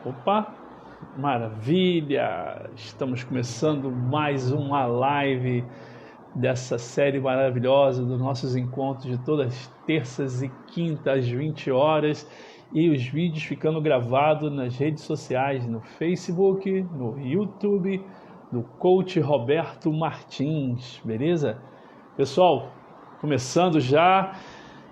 Opa, maravilha! Estamos começando mais uma live dessa série maravilhosa dos nossos encontros de todas as terças e quintas às 20 horas e os vídeos ficando gravados nas redes sociais, no Facebook, no YouTube, do Coach Roberto Martins, beleza? Pessoal, começando já,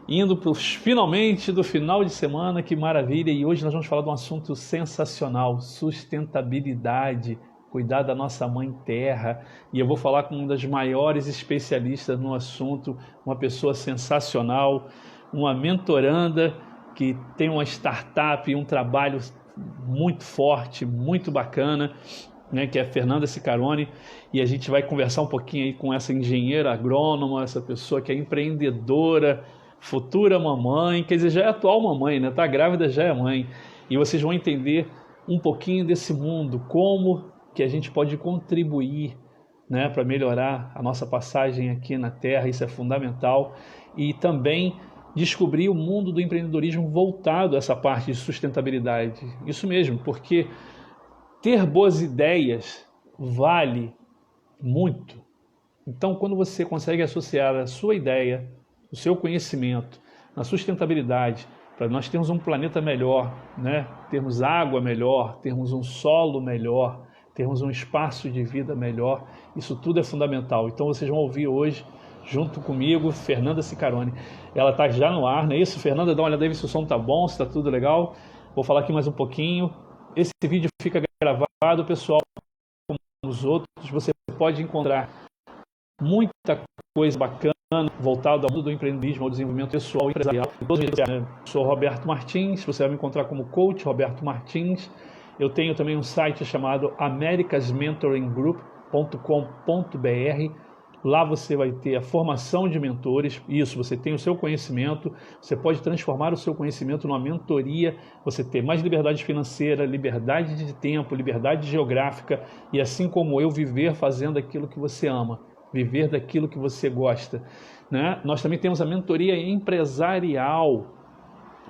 indo para os finalmente do final de semana, que maravilha! E hoje nós vamos falar de um assunto sensacional, sustentabilidade, cuidar da nossa mãe terra. E eu vou falar com uma das maiores especialistas no assunto, uma pessoa sensacional, uma mentoranda que tem uma startup e um trabalho muito forte, muito bacana, né, que é a Fernanda Ciccarone, e a gente vai conversar um pouquinho aí com essa engenheira agrônoma, essa pessoa que é empreendedora, futura mamãe, quer dizer, já é atual mamãe, né? Tá grávida, já é mãe. E vocês vão entender um pouquinho desse mundo, como que a gente pode contribuir, né, para melhorar a nossa passagem aqui na Terra, isso é fundamental. E também descobrir o mundo do empreendedorismo voltado a essa parte de sustentabilidade. Isso mesmo, porque ter boas ideias vale muito. Então, quando você consegue associar a sua ideia, o seu conhecimento, na sustentabilidade, para nós termos um planeta melhor, né? Termos água melhor, termos um solo melhor, termos um espaço de vida melhor, isso tudo é fundamental. Então vocês vão ouvir hoje, junto comigo, Fernanda Ciccarone. Ela está já no ar, não é isso? Fernanda, dá uma olhada aí se o som está bom, se está tudo legal. Vou falar aqui mais um pouquinho. Esse vídeo fica gravado, pessoal, como os outros, você pode encontrar muita coisa bacana voltada ao mundo do empreendedorismo, ao desenvolvimento pessoal e empresarial. Eu sou Roberto Martins, você vai me encontrar como Coach Roberto Martins. Eu tenho também um site chamado americasmentoringgroup.com.br. Lá você vai ter a formação de mentores, isso, você tem o seu conhecimento, você pode transformar o seu conhecimento numa mentoria, você ter mais liberdade financeira, liberdade de tempo, liberdade geográfica e assim como eu, viver fazendo aquilo que você ama, viver daquilo que você gosta, né? Nós também temos a mentoria empresarial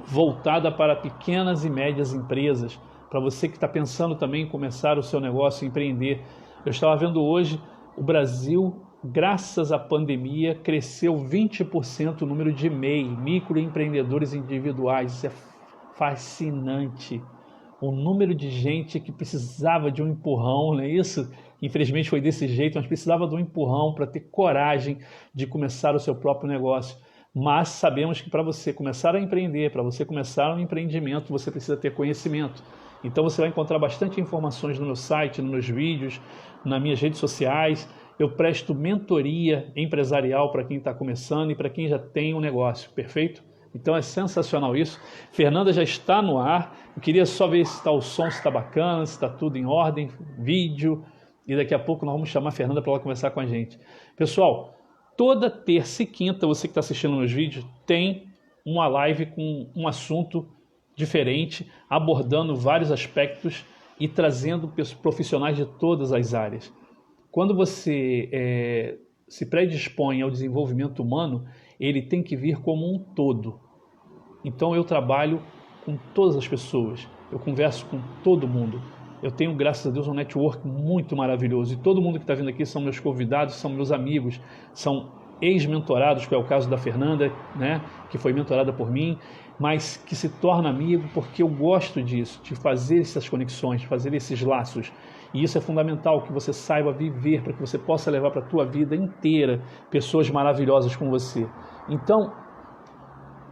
voltada para pequenas e médias empresas, para você que está pensando também em começar o seu negócio, empreender. Eu estava vendo hoje, o Brasil, graças à pandemia, cresceu 20% o número de MEI, microempreendedores individuais. Isso é fascinante. O número de gente que precisava de um empurrão, não é isso? Infelizmente foi desse jeito, mas precisava de um empurrão para ter coragem de começar o seu próprio negócio. Mas sabemos que para você começar a empreender, para você começar um empreendimento, você precisa ter conhecimento. Então você vai encontrar bastante informações no meu site, nos meus vídeos, nas minhas redes sociais. Eu presto mentoria empresarial para quem está começando e para quem já tem um negócio, perfeito? Então é sensacional isso. Fernanda já está no ar. Eu queria só ver se está o som, se está bacana, se está tudo em ordem, vídeo. E daqui a pouco nós vamos chamar a Fernanda para ela conversar com a gente. Pessoal, toda terça e quinta, você que está assistindo meus vídeos, tem uma live com um assunto diferente, abordando vários aspectos e trazendo profissionais de todas as áreas. Quando você se predispõe ao desenvolvimento humano, ele tem que vir como um todo. Então eu trabalho com todas as pessoas, eu converso com todo mundo. Eu tenho, graças a Deus, um network muito maravilhoso. E todo mundo que está vindo aqui são meus convidados, são meus amigos, são ex-mentorados, que é o caso da Fernanda, né, que foi mentorada por mim, mas que se torna amigo porque eu gosto disso, de fazer essas conexões, de fazer esses laços. E isso é fundamental, que você saiba viver, para que você possa levar para a tua vida inteira pessoas maravilhosas com você. Então,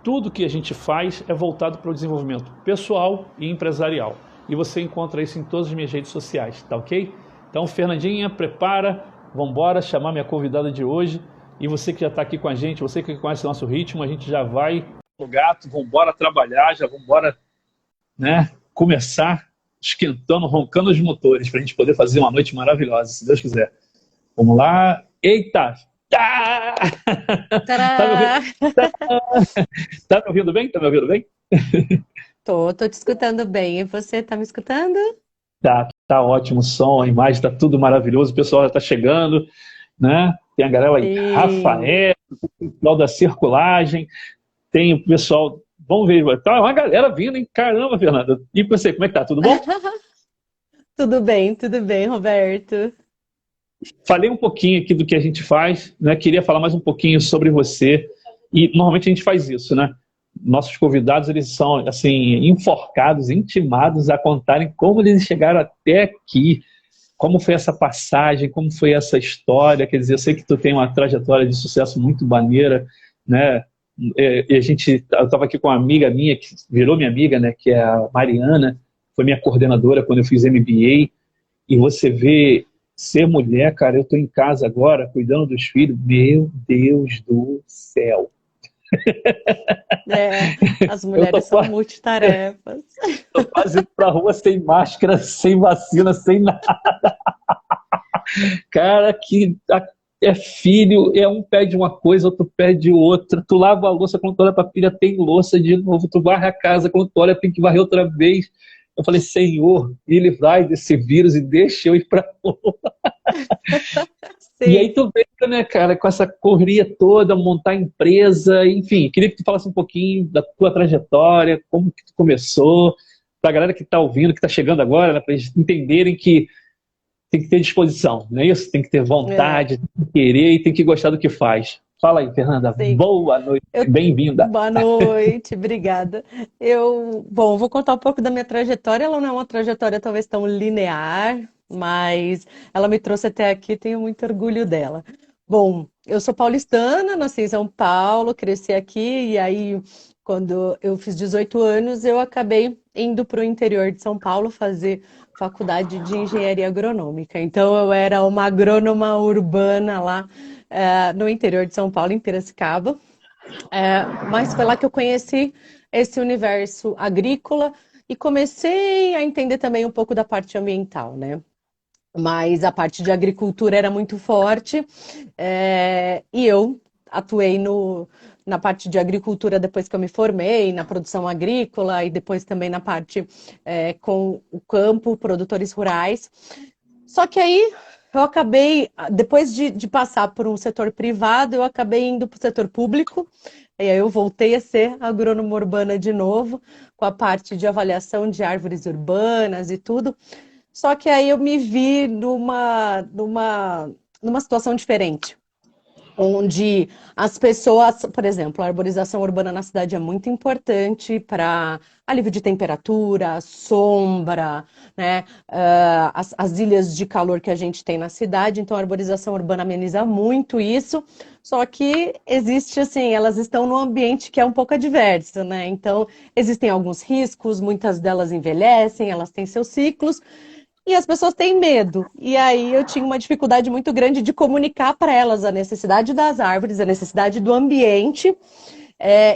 tudo que a gente faz é voltado para o desenvolvimento pessoal e empresarial. E você encontra isso em todas as minhas redes sociais, tá ok? Então, Fernandinha, prepara, vamos embora chamar minha convidada de hoje. E você que já está aqui com a gente, você que conhece o nosso ritmo, a gente já vai no gato, vamos embora trabalhar, já vamos embora, né, começar esquentando, roncando os motores, para a gente poder fazer uma noite maravilhosa, se Deus quiser. Vamos lá. Eita! Tá! Tá me ouvindo bem? Tá me ouvindo bem? Tô te escutando bem. E você tá me escutando? Tá ótimo o som, a imagem está tudo maravilhoso, o pessoal já está chegando, né? Tem a galera aí, Rafael, o pessoal da circulagem, tem o pessoal Vamos ver. Tá uma galera vindo, hein? Caramba, Fernanda. E você, como é que tá? Tudo bom? Tudo bem, Roberto. Falei um pouquinho aqui do que a gente faz, né? Queria falar mais um pouquinho sobre você. E normalmente a gente faz isso, né? Nossos convidados, eles são, assim, enforcados, intimados a contarem como eles chegaram até aqui, como foi essa passagem, como foi essa história. Quer dizer, eu sei que tu tem uma trajetória de sucesso muito maneira, né? E eu estava aqui com uma amiga minha, que virou minha amiga, né? Que é a Mariana, foi minha coordenadora quando eu fiz MBA. E você vê ser mulher, cara, eu estou em casa agora, cuidando dos filhos, meu Deus do céu. É, as Eu tô, mulheres são multitarefas. tô quase indo pra rua sem máscara, sem vacina, sem nada. Cara, é filho, é um pede uma coisa, outro pede outra. Tu lava a louça, quando tu olha pra filha, tem louça de novo. Tu varre a casa, quando tu olha, tem que varrer outra vez. Eu falei, Senhor, me livrai desse vírus e deixa eu ir pra rua. E aí Sim. tu vê, né, cara, com essa correria toda, montar empresa, enfim, queria que tu falasse um pouquinho da tua trajetória, como que tu começou, pra galera que tá ouvindo, que tá chegando agora, né, pra eles entenderem que tem que ter disposição, não é isso? Tem que ter É, vontade, tem que querer e tem que gostar do que faz. Fala aí, Fernanda. sim. Boa noite, Eu, bem-vinda. boa noite, obrigada. Vou contar um pouco da minha trajetória. Ela não é uma trajetória talvez tão linear, mas ela me trouxe até aqui, tenho muito orgulho dela. Bom, eu sou paulistana, nasci em São Paulo, cresci aqui, e aí, quando eu fiz 18 anos, eu acabei indo para o interior de São Paulo fazer faculdade de engenharia agronômica. Então, eu era uma agrônoma urbana lá, no interior de São Paulo, em Piracicaba. Mas foi lá que eu conheci esse universo agrícola e comecei a entender também um pouco da parte ambiental, né? Mas a parte de agricultura era muito forte, e eu atuei na parte de agricultura depois que eu me formei, na produção agrícola e depois também na parte com o campo, produtores rurais. Só que aí eu acabei, depois de passar por um setor privado, eu acabei indo para o setor público. E aí eu voltei a ser agrônoma urbana de novo, com a parte de avaliação de árvores urbanas e tudo. Só que aí eu me vi numa situação diferente onde as pessoas, por exemplo, a arborização urbana na cidade é muito importante para alívio de temperatura, sombra, né? As ilhas de calor que a gente tem na cidade, então a arborização urbana ameniza muito isso, só que existe assim, elas estão num ambiente que é um pouco adverso, né? Então existem alguns riscos, muitas delas envelhecem, elas têm seus ciclos, e as pessoas têm medo. E aí eu tinha uma dificuldade muito grande de comunicar para elas a necessidade das árvores, a necessidade do ambiente,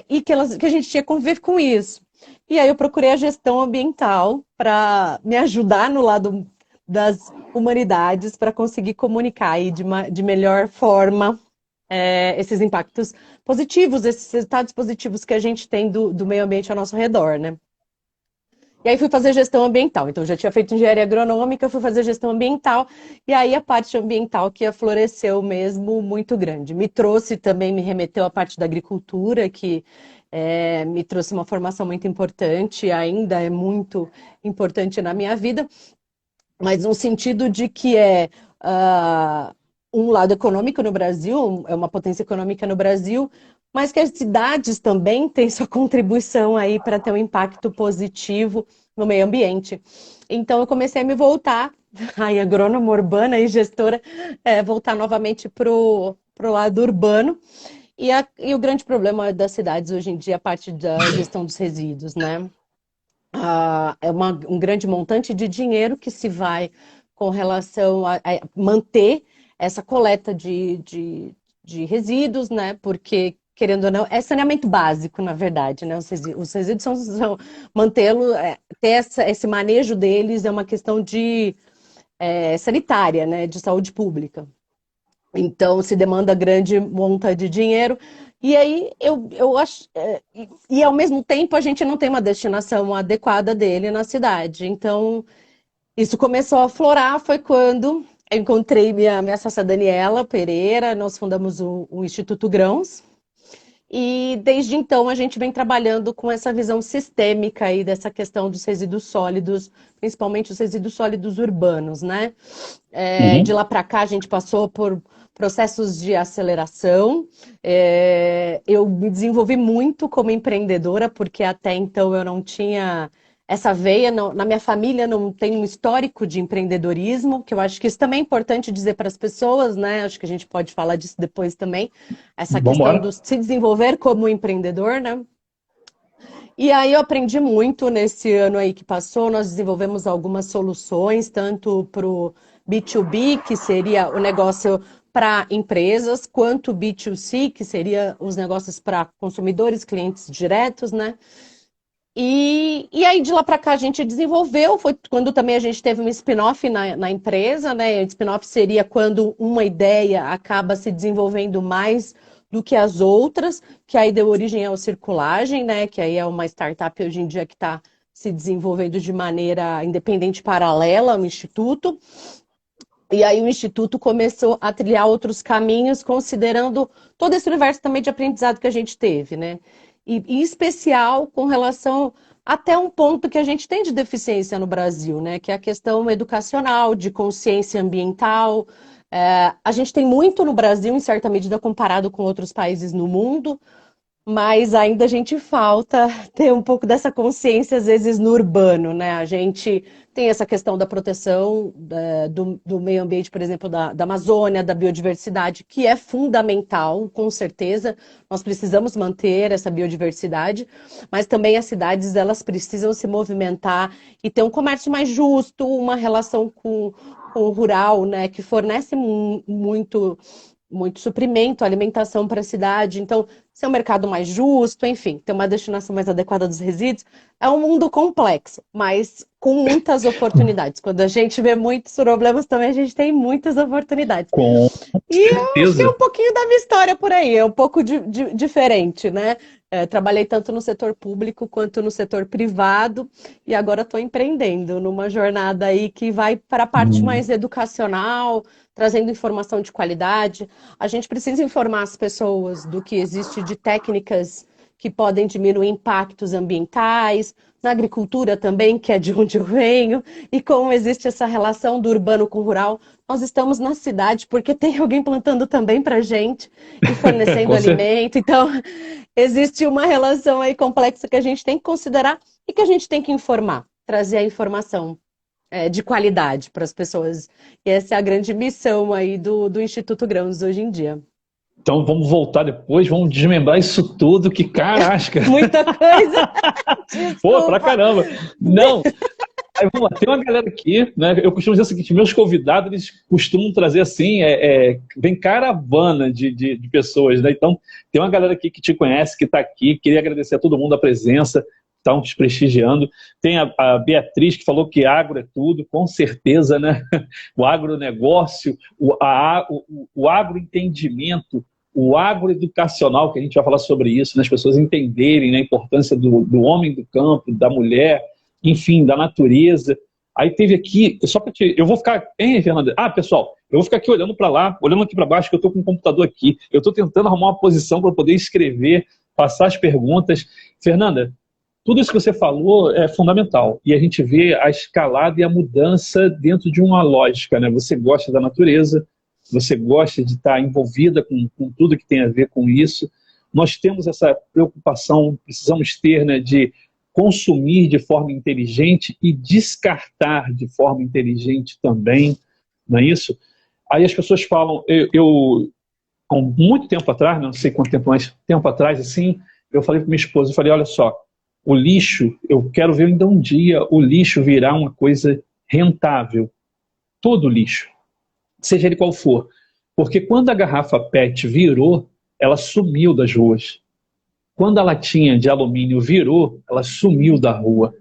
e que a gente tinha que conviver com isso. E aí eu procurei a gestão ambiental para me ajudar no lado das humanidades, para conseguir comunicar aí de melhor forma esses impactos positivos, esses resultados positivos que a gente tem do meio ambiente ao nosso redor, né? E aí fui fazer gestão ambiental. Então, já tinha feito engenharia agronômica, fui fazer gestão ambiental. E aí a parte ambiental que floresceu mesmo muito grande. Me trouxe também, me remeteu à parte da agricultura, que me trouxe uma formação muito importante, ainda é muito importante na minha vida, mas no sentido de que uh, um lado econômico no Brasil, é uma potência econômica no Brasil, mas que as cidades também têm sua contribuição aí para ter um impacto positivo no meio ambiente. Então eu comecei a me voltar, aí agrônoma urbana e gestora, voltar novamente para o lado urbano. E o grande problema das cidades hoje em dia é a parte da gestão dos resíduos, né? Um grande montante de dinheiro que se vai com relação a manter essa coleta de resíduos, né? Porque, querendo ou não, é saneamento básico, na verdade, né? Os resíduos são mantê-lo, ter esse manejo deles é uma questão sanitária, né? De saúde pública. Então, se demanda grande monta de dinheiro. E aí, eu acho. E ao mesmo tempo, a gente não tem uma destinação adequada dele na cidade. Então, isso começou a aflorar. Foi quando eu encontrei minha sócia Daniela Pereira. Nós fundamos o Instituto Grãos. E desde então a gente vem trabalhando com essa visão sistêmica aí dessa questão dos resíduos sólidos, principalmente os resíduos sólidos urbanos, né? De Uhum. lá para cá a gente passou por processos de aceleração. Eu me desenvolvi muito como empreendedora, porque até então eu não tinha essa veia, na minha família não tem um histórico de empreendedorismo, que eu acho que isso também é importante dizer para as pessoas, né? Acho que a gente pode falar disso depois também, essa Vamos questão do embora. se desenvolver como empreendedor, né? E aí eu aprendi muito nesse ano aí que passou, nós desenvolvemos algumas soluções, tanto para o B2B, que seria o negócio para empresas, quanto o B2C, que seria os negócios para consumidores, clientes diretos, né? E aí de lá para cá a gente desenvolveu, foi quando também a gente teve um spin-off na empresa, né? O spin-off seria quando uma ideia acaba se desenvolvendo mais do que as outras, que aí deu origem ao Circulagem, né? Que aí é uma startup hoje em dia que está se desenvolvendo de maneira independente, paralela ao Instituto. E aí o Instituto começou a trilhar outros caminhos, considerando todo esse universo também de aprendizado que a gente teve, né? E em especial com relação até um ponto que a gente tem de deficiência no Brasil, né? Que é a questão educacional, de consciência ambiental. A gente tem muito no Brasil, em certa medida, comparado com outros países no mundo, mas ainda a gente falta ter um pouco dessa consciência, às vezes, no urbano, né? A gente tem essa questão da proteção do meio ambiente, por exemplo, da Amazônia, da biodiversidade, que é fundamental, com certeza. Nós precisamos manter essa biodiversidade, mas também as cidades, elas precisam se movimentar e ter um comércio mais justo, uma relação com o rural, né? Que fornece muito suprimento, alimentação para a cidade. Então, ser um mercado mais justo, enfim, ter uma destinação mais adequada dos resíduos. É um mundo complexo, mas com muitas oportunidades. Quando a gente vê muitos problemas, também a gente tem muitas oportunidades. Com E eu acho que é certeza. um pouquinho da minha história por aí, é um pouco diferente, né? Trabalhei tanto no setor público quanto no setor privado e agora estou empreendendo numa jornada aí que vai para a parte Hum. mais educacional, trazendo informação de qualidade. A gente precisa informar as pessoas do que existe de técnicas que podem diminuir impactos ambientais, na agricultura também, que é de onde eu venho, e como existe essa relação do urbano com o rural. Nós estamos na cidade porque tem alguém plantando também para a gente e fornecendo Com certeza. alimento. Então, existe uma relação aí complexa que a gente tem que considerar e que a gente tem que informar, trazer a informação de qualidade para as pessoas. E essa é a grande missão aí do Instituto Grãos hoje em dia. Então vamos voltar depois, vamos desmembrar isso tudo, que carasca. Muita coisa, Pô, pra desculpa. caramba. Não, aí vamos lá, tem uma galera aqui, né? Eu costumo dizer o seguinte: meus convidados eles costumam trazer assim, vem caravana de pessoas, né? Então, tem uma galera aqui que te conhece, que está aqui, queria agradecer a todo mundo a presença, estão te prestigiando. Tem a Beatriz que falou que agro é tudo, com certeza, né? O agronegócio, o agroentendimento, o agroeducacional, que a gente vai falar sobre isso, né? As pessoas entenderem, né, a importância do homem do campo, da mulher, enfim, da natureza. Aí teve aqui, só para te. Eu vou ficar. Hein, Fernanda? Ah, pessoal, eu vou ficar aqui olhando para lá, olhando aqui para baixo, que eu estou com o computador aqui. Eu estou tentando arrumar uma posição para poder escrever, passar as perguntas. Fernanda, tudo isso que você falou é fundamental. E a gente vê a escalada e a mudança dentro de uma lógica, né? Você gosta da natureza, você gosta de estar envolvida com tudo que tem a ver com isso. Nós temos essa preocupação, precisamos ter, né, de consumir de forma inteligente e descartar de forma inteligente também, não é isso? Aí as pessoas falam, há muito tempo atrás, não sei quanto tempo, mas tempo atrás, assim, eu falei para minha esposa, eu falei, olha só, o lixo, eu quero ver ainda um dia o lixo virar uma coisa rentável, todo lixo, seja ele qual for, porque quando a garrafa PET virou, ela sumiu das ruas. Quando a latinha de alumínio virou, ela sumiu da rua,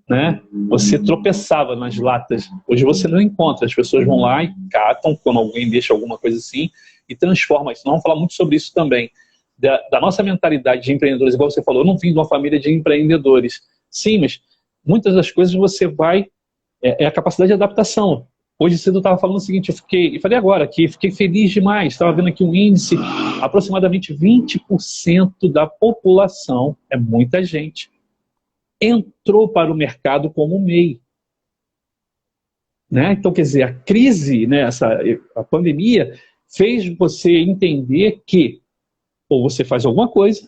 né? Você tropeçava nas latas. Hoje você não encontra. As pessoas vão lá e catam quando alguém deixa alguma coisa assim e transforma isso. Nós vamos falar muito sobre isso também. Da nossa mentalidade de empreendedores, igual você falou, eu não vim de uma família de empreendedores. Sim, mas muitas das coisas você vai... É a capacidade de adaptação. Hoje cedo eu estava falando o seguinte, eu falei agora que fiquei feliz demais, estava vendo aqui um índice, aproximadamente 20% da população, é muita gente, entrou para o mercado como MEI. Né? Então, quer dizer, a crise, né, a pandemia, fez você entender que ou você faz alguma coisa,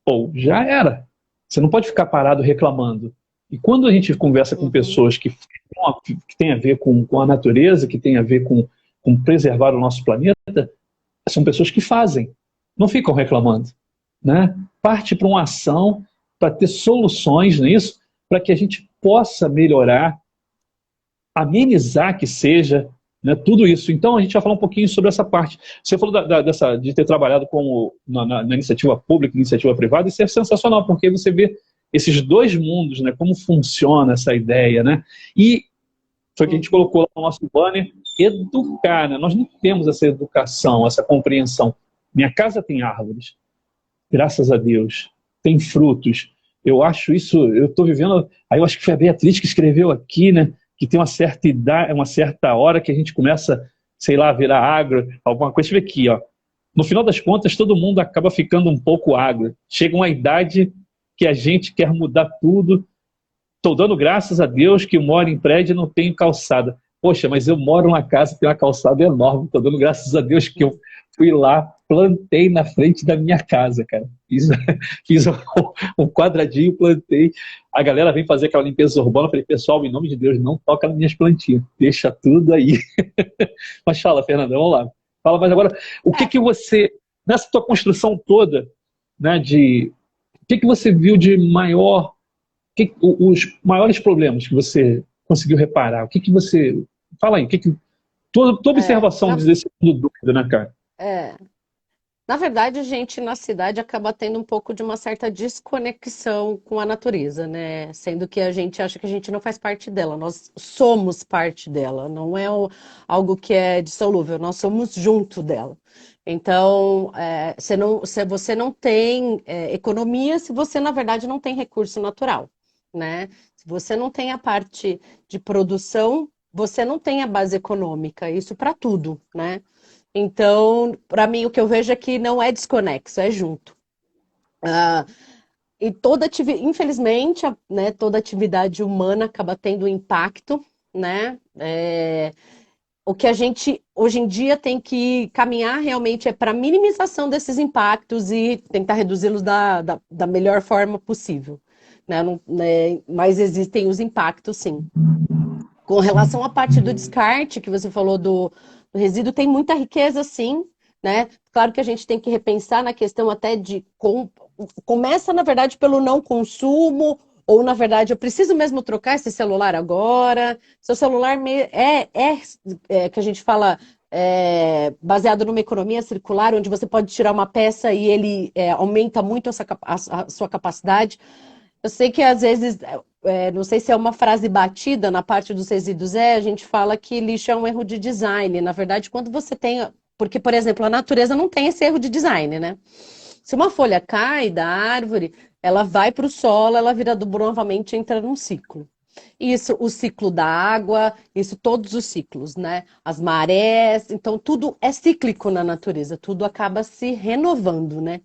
ou já era. Você não pode ficar parado reclamando. E quando a gente conversa com pessoas que têm a ver com a natureza, que têm a ver com preservar o nosso planeta, são pessoas que fazem, não ficam reclamando. Né? Parte para uma ação, para ter soluções nisso, para que a gente possa melhorar, amenizar que seja, né, tudo isso. Então a gente vai falar um pouquinho sobre essa parte. Você falou de ter trabalhado na iniciativa pública, iniciativa privada, isso é sensacional, porque você vê esses dois mundos, né, como funciona essa ideia, né? E foi o que a gente colocou lá no nosso banner, educar, né? Nós não temos essa educação, essa compreensão. Minha casa tem árvores, graças a Deus, tem frutos. Eu acho isso, eu estou vivendo, aí eu acho que foi a Beatriz que escreveu aqui, né, que tem uma certa idade, uma certa hora que a gente começa, sei lá, a virar agro, alguma coisa. Deixa eu ver aqui, ó. No final das contas, todo mundo acaba ficando um pouco agro. Chega uma idade que a gente quer mudar tudo. Estou dando graças a Deus que eu moro em prédio e não tenho calçada. Poxa, mas eu moro numa casa que tem uma calçada enorme. Estou dando graças a Deus que eu fui lá, plantei na frente da minha casa, cara. Fiz um quadradinho, plantei. A galera vem fazer aquela limpeza urbana. Eu falei, pessoal, em nome de Deus, não toca nas minhas plantinhas. Deixa tudo aí. Mas fala, Fernanda, vamos lá. Fala, mas agora, o que você, nessa tua construção toda, né, o que você viu de maior, os maiores problemas que você conseguiu reparar? O que você, fala aí, tua observação desse mundo doido, né, cara? Na verdade, a gente na cidade acaba tendo um pouco de uma certa desconexão com a natureza, né? Sendo que a gente acha que a gente não faz parte dela, nós somos parte dela, não é algo que é dissolúvel, nós somos junto dela. Então, você não tem economia se você, na verdade, não tem recurso natural, né? Se você não tem a parte de produção, você não tem a base econômica, isso para tudo, né? Então, para mim, o que eu vejo é que não é desconexo, é junto. E infelizmente, né, toda atividade humana acaba tendo impacto, né? O que a gente, hoje em dia, tem que caminhar realmente é para minimização desses impactos e tentar reduzi-los da melhor forma possível. Né? Mas existem os impactos, sim. Com relação à parte do descarte, que você falou do resíduo, tem muita riqueza, sim, né? Claro que a gente tem que repensar na questão até de... Começa, na verdade, pelo não consumo, ou, na verdade, eu preciso mesmo trocar esse celular agora. Seu celular que a gente fala, baseado numa economia circular, onde você pode tirar uma peça e ele aumenta muito a sua capacidade. Eu sei que, às vezes... não sei se é uma frase batida na parte dos resíduos, a gente fala que lixo é um erro de design. Na verdade, quando você tem... Porque, por exemplo, a natureza não tem esse erro de design, né? Se uma folha cai da árvore, ela vai para o solo, ela vira adubo novamente e entra num ciclo. Isso, o ciclo da água, isso todos os ciclos, né? As marés, então tudo é cíclico na natureza, tudo acaba se renovando, né?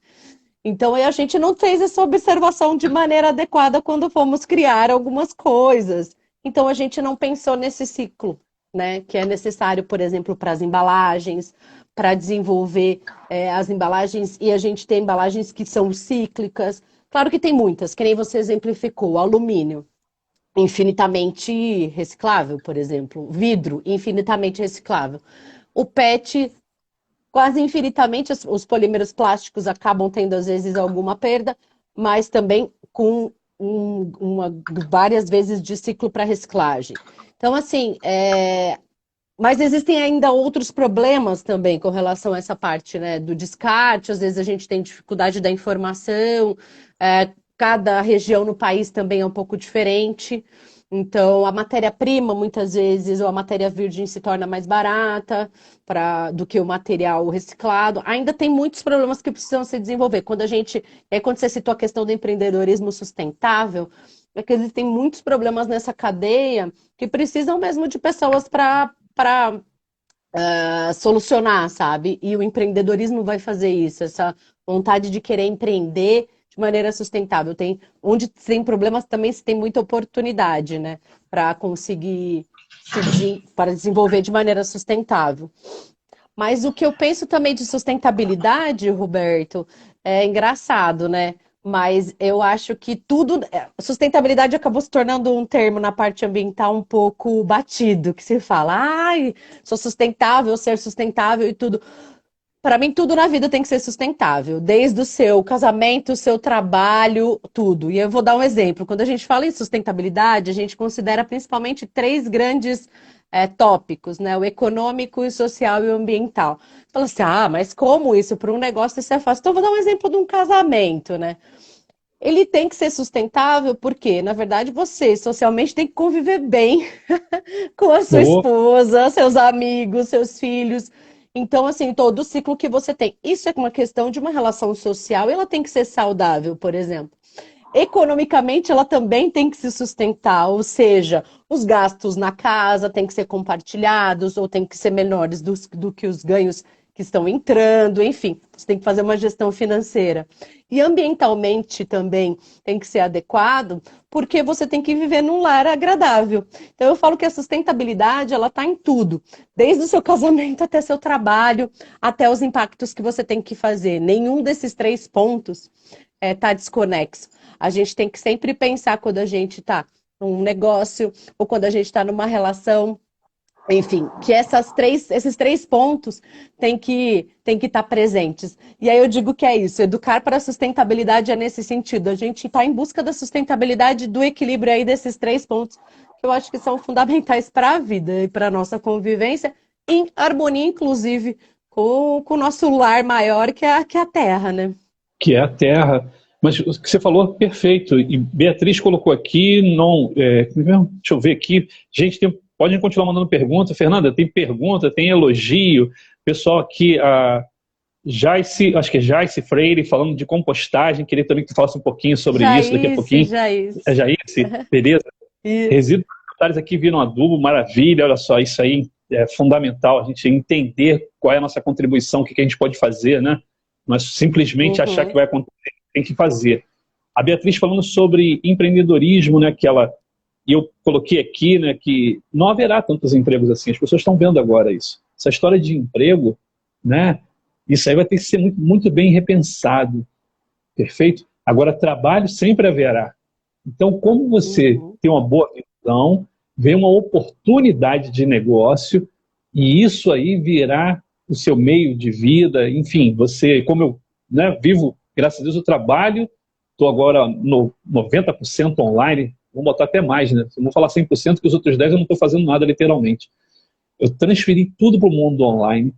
Então, a gente não fez essa observação de maneira adequada quando fomos criar algumas coisas. Então, a gente não pensou nesse ciclo, né? Que é necessário, por exemplo, para as embalagens, para desenvolver as embalagens, e a gente tem embalagens que são cíclicas. Claro que tem muitas, que nem você exemplificou, o alumínio, infinitamente reciclável, por exemplo. Vidro, infinitamente reciclável. O PET quase infinitamente, os polímeros plásticos acabam tendo, às vezes, alguma perda, mas também com várias vezes de ciclo para reciclagem. Então, assim, mas existem ainda outros problemas também com relação a essa parte, né, do descarte. Às vezes a gente tem dificuldade da informação, cada região no país também é um pouco diferente. Então, a matéria-prima, muitas vezes, ou a matéria virgem se torna mais barata do que o material reciclado. Ainda tem muitos problemas que precisam se desenvolver. Quando você citou a questão do empreendedorismo sustentável, é que existem muitos problemas nessa cadeia que precisam mesmo de pessoas para para solucionar, sabe? E o empreendedorismo vai fazer isso, essa vontade de querer empreender de maneira sustentável. Onde tem problemas também se tem muita oportunidade, né? Para conseguir para desenvolver de maneira sustentável. Mas o que eu penso também de sustentabilidade, Roberto, é engraçado, né? Mas eu acho que tudo. Sustentabilidade acabou se tornando um termo na parte ambiental um pouco batido, que se fala, ai, sou sustentável, ser sustentável e tudo. Para mim, tudo na vida tem que ser sustentável, desde o seu casamento, o seu trabalho, tudo. E eu vou dar um exemplo. Quando a gente fala em sustentabilidade, a gente considera principalmente três grandes tópicos, né? O econômico, o social e o ambiental. Fala assim, mas como isso? Para um negócio isso é fácil. Então, eu vou dar um exemplo de um casamento, né? Ele tem que ser sustentável porque, na verdade, você socialmente tem que conviver bem com a sua Boa. esposa, seus amigos, seus filhos. Então, assim, todo o ciclo que você tem. Isso é uma questão de uma relação social e ela tem que ser saudável, por exemplo. Economicamente, ela também tem que se sustentar, ou seja, os gastos na casa têm que ser compartilhados ou têm que ser menores do que os ganhos que estão entrando, enfim, você tem que fazer uma gestão financeira. E ambientalmente também tem que ser adequado, porque você tem que viver num lar agradável. Então eu falo que a sustentabilidade, ela está em tudo, desde o seu casamento até seu trabalho, até os impactos que você tem que fazer. Nenhum desses três pontos está desconexo. A gente tem que sempre pensar quando a gente está num negócio ou quando a gente está numa relação, enfim, que esses três pontos têm que estar presentes. E aí eu digo que é isso, educar para a sustentabilidade é nesse sentido. A gente está em busca da sustentabilidade, do equilíbrio aí desses três pontos, que eu acho que são fundamentais para a vida e para a nossa convivência, em harmonia, inclusive, com o nosso lar maior, que é a Terra, né? Que é a Terra. Mas o que você falou, perfeito. E Beatriz colocou aqui, não, deixa eu ver aqui, gente, podem continuar mandando pergunta. Fernanda, tem pergunta, tem elogio. Pessoal aqui, Jaice, acho que é Jaice Freire, falando de compostagem, queria também que tu falasse um pouquinho sobre isso daqui a pouquinho. Jaice. É Jaice, beleza? Resíduos alimentares aqui viram adubo, maravilha, olha só, isso aí é fundamental, a gente entender qual é a nossa contribuição, o que a gente pode fazer, né? Não é simplesmente achar que vai acontecer, tem que fazer. A Beatriz falando sobre empreendedorismo, né, e eu coloquei aqui, né, que não haverá tantos empregos assim, as pessoas estão vendo agora isso. Essa história de emprego, né, isso aí vai ter que ser muito, muito bem repensado, perfeito? Agora, trabalho sempre haverá. Então, como você tem uma boa visão, vê uma oportunidade de negócio, e isso aí virá o seu meio de vida, enfim, você, como eu vivo, graças a Deus, eu trabalho, estou agora no 90% online, vamos botar até mais, né? Vamos falar 100%, que os outros 10% eu não estou fazendo nada, literalmente. Eu transferi tudo para o mundo online.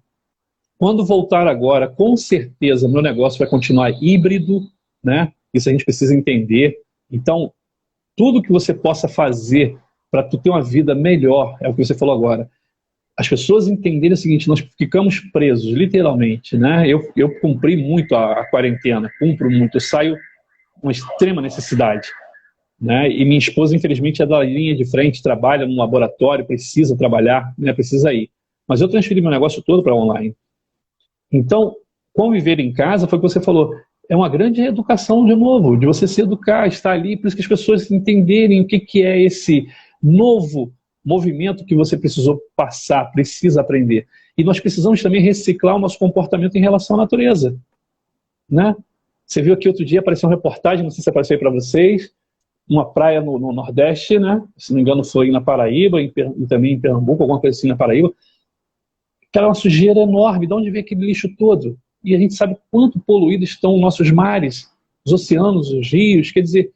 Quando voltar agora, com certeza, meu negócio vai continuar híbrido, né? Isso a gente precisa entender. Então, tudo que você possa fazer para tu ter uma vida melhor, é o que você falou agora. As pessoas entenderem o seguinte, nós ficamos presos, literalmente, né? Eu cumpri muito a quarentena, cumpro muito, eu saio com uma extrema necessidade, né? E minha esposa, infelizmente, é da linha de frente, trabalha no laboratório, precisa trabalhar, né? Precisa ir. Mas eu transferi meu negócio todo para online. Então, conviver em casa foi o que você falou, é uma grande educação de novo, de você se educar, estar ali, por isso que as pessoas entenderem o que é esse novo movimento que você precisou passar, precisa aprender. E nós precisamos também reciclar o nosso comportamento em relação à natureza, né? Você viu aqui outro dia, apareceu uma reportagem, não sei se apareceu aí para vocês, uma praia no Nordeste, né? Se não me engano foi na Paraíba, e também em Pernambuco, alguma coisa assim na Paraíba, que era uma sujeira enorme, de onde vem aquele lixo todo? E a gente sabe quanto poluídos estão nossos mares, os oceanos, os rios, quer dizer,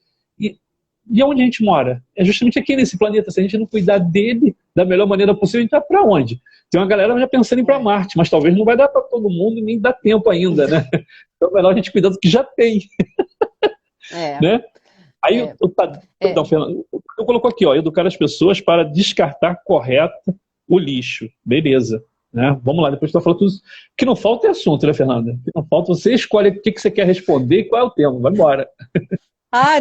e onde a gente mora? É justamente aqui nesse planeta, se a gente não cuidar dele da melhor maneira possível, a gente vai para onde? Tem uma galera já pensando em ir para Marte, mas talvez não vai dar para todo mundo, nem dá tempo ainda, né? Então é melhor a gente cuidar do que já tem. Né? Aí Fernando, eu coloco aqui, ó, educar as pessoas para descartar correto o lixo. Beleza. Né? Vamos lá, depois tu vai falar tudo. O que não falta é assunto, né, Fernanda? O que não falta, você escolhe o que você quer responder e qual é o tema. Vai embora.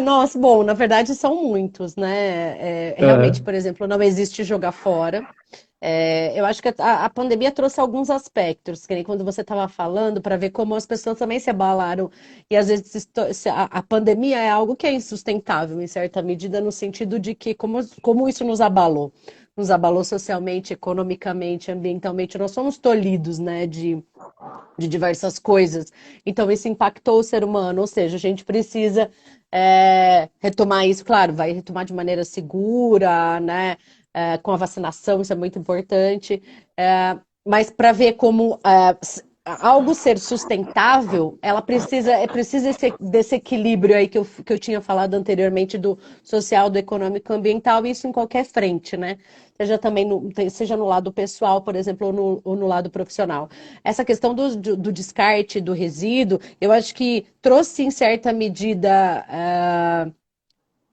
Nossa, bom, na verdade são muitos, né? Realmente, por exemplo, não existe jogar fora. Eu acho que a pandemia trouxe alguns aspectos, que nem quando você estava falando, para ver como as pessoas também se abalaram. E às vezes a pandemia é algo que é insustentável, em certa medida, no sentido de que como isso nos abalou. Nos abalou socialmente, economicamente, ambientalmente. Nós somos tolhidos, né, de diversas coisas. Então, isso impactou o ser humano, ou seja, a gente precisa retomar isso, claro, vai retomar de maneira segura, né? Com a vacinação, isso é muito importante. Mas para ver como algo ser sustentável, ela precisa desse equilíbrio aí que eu tinha falado anteriormente do social, do econômico, ambiental, isso em qualquer frente, né? Seja também seja no lado pessoal, por exemplo, ou no lado profissional. Essa questão do descarte, do resíduo, eu acho que trouxe, em certa medida,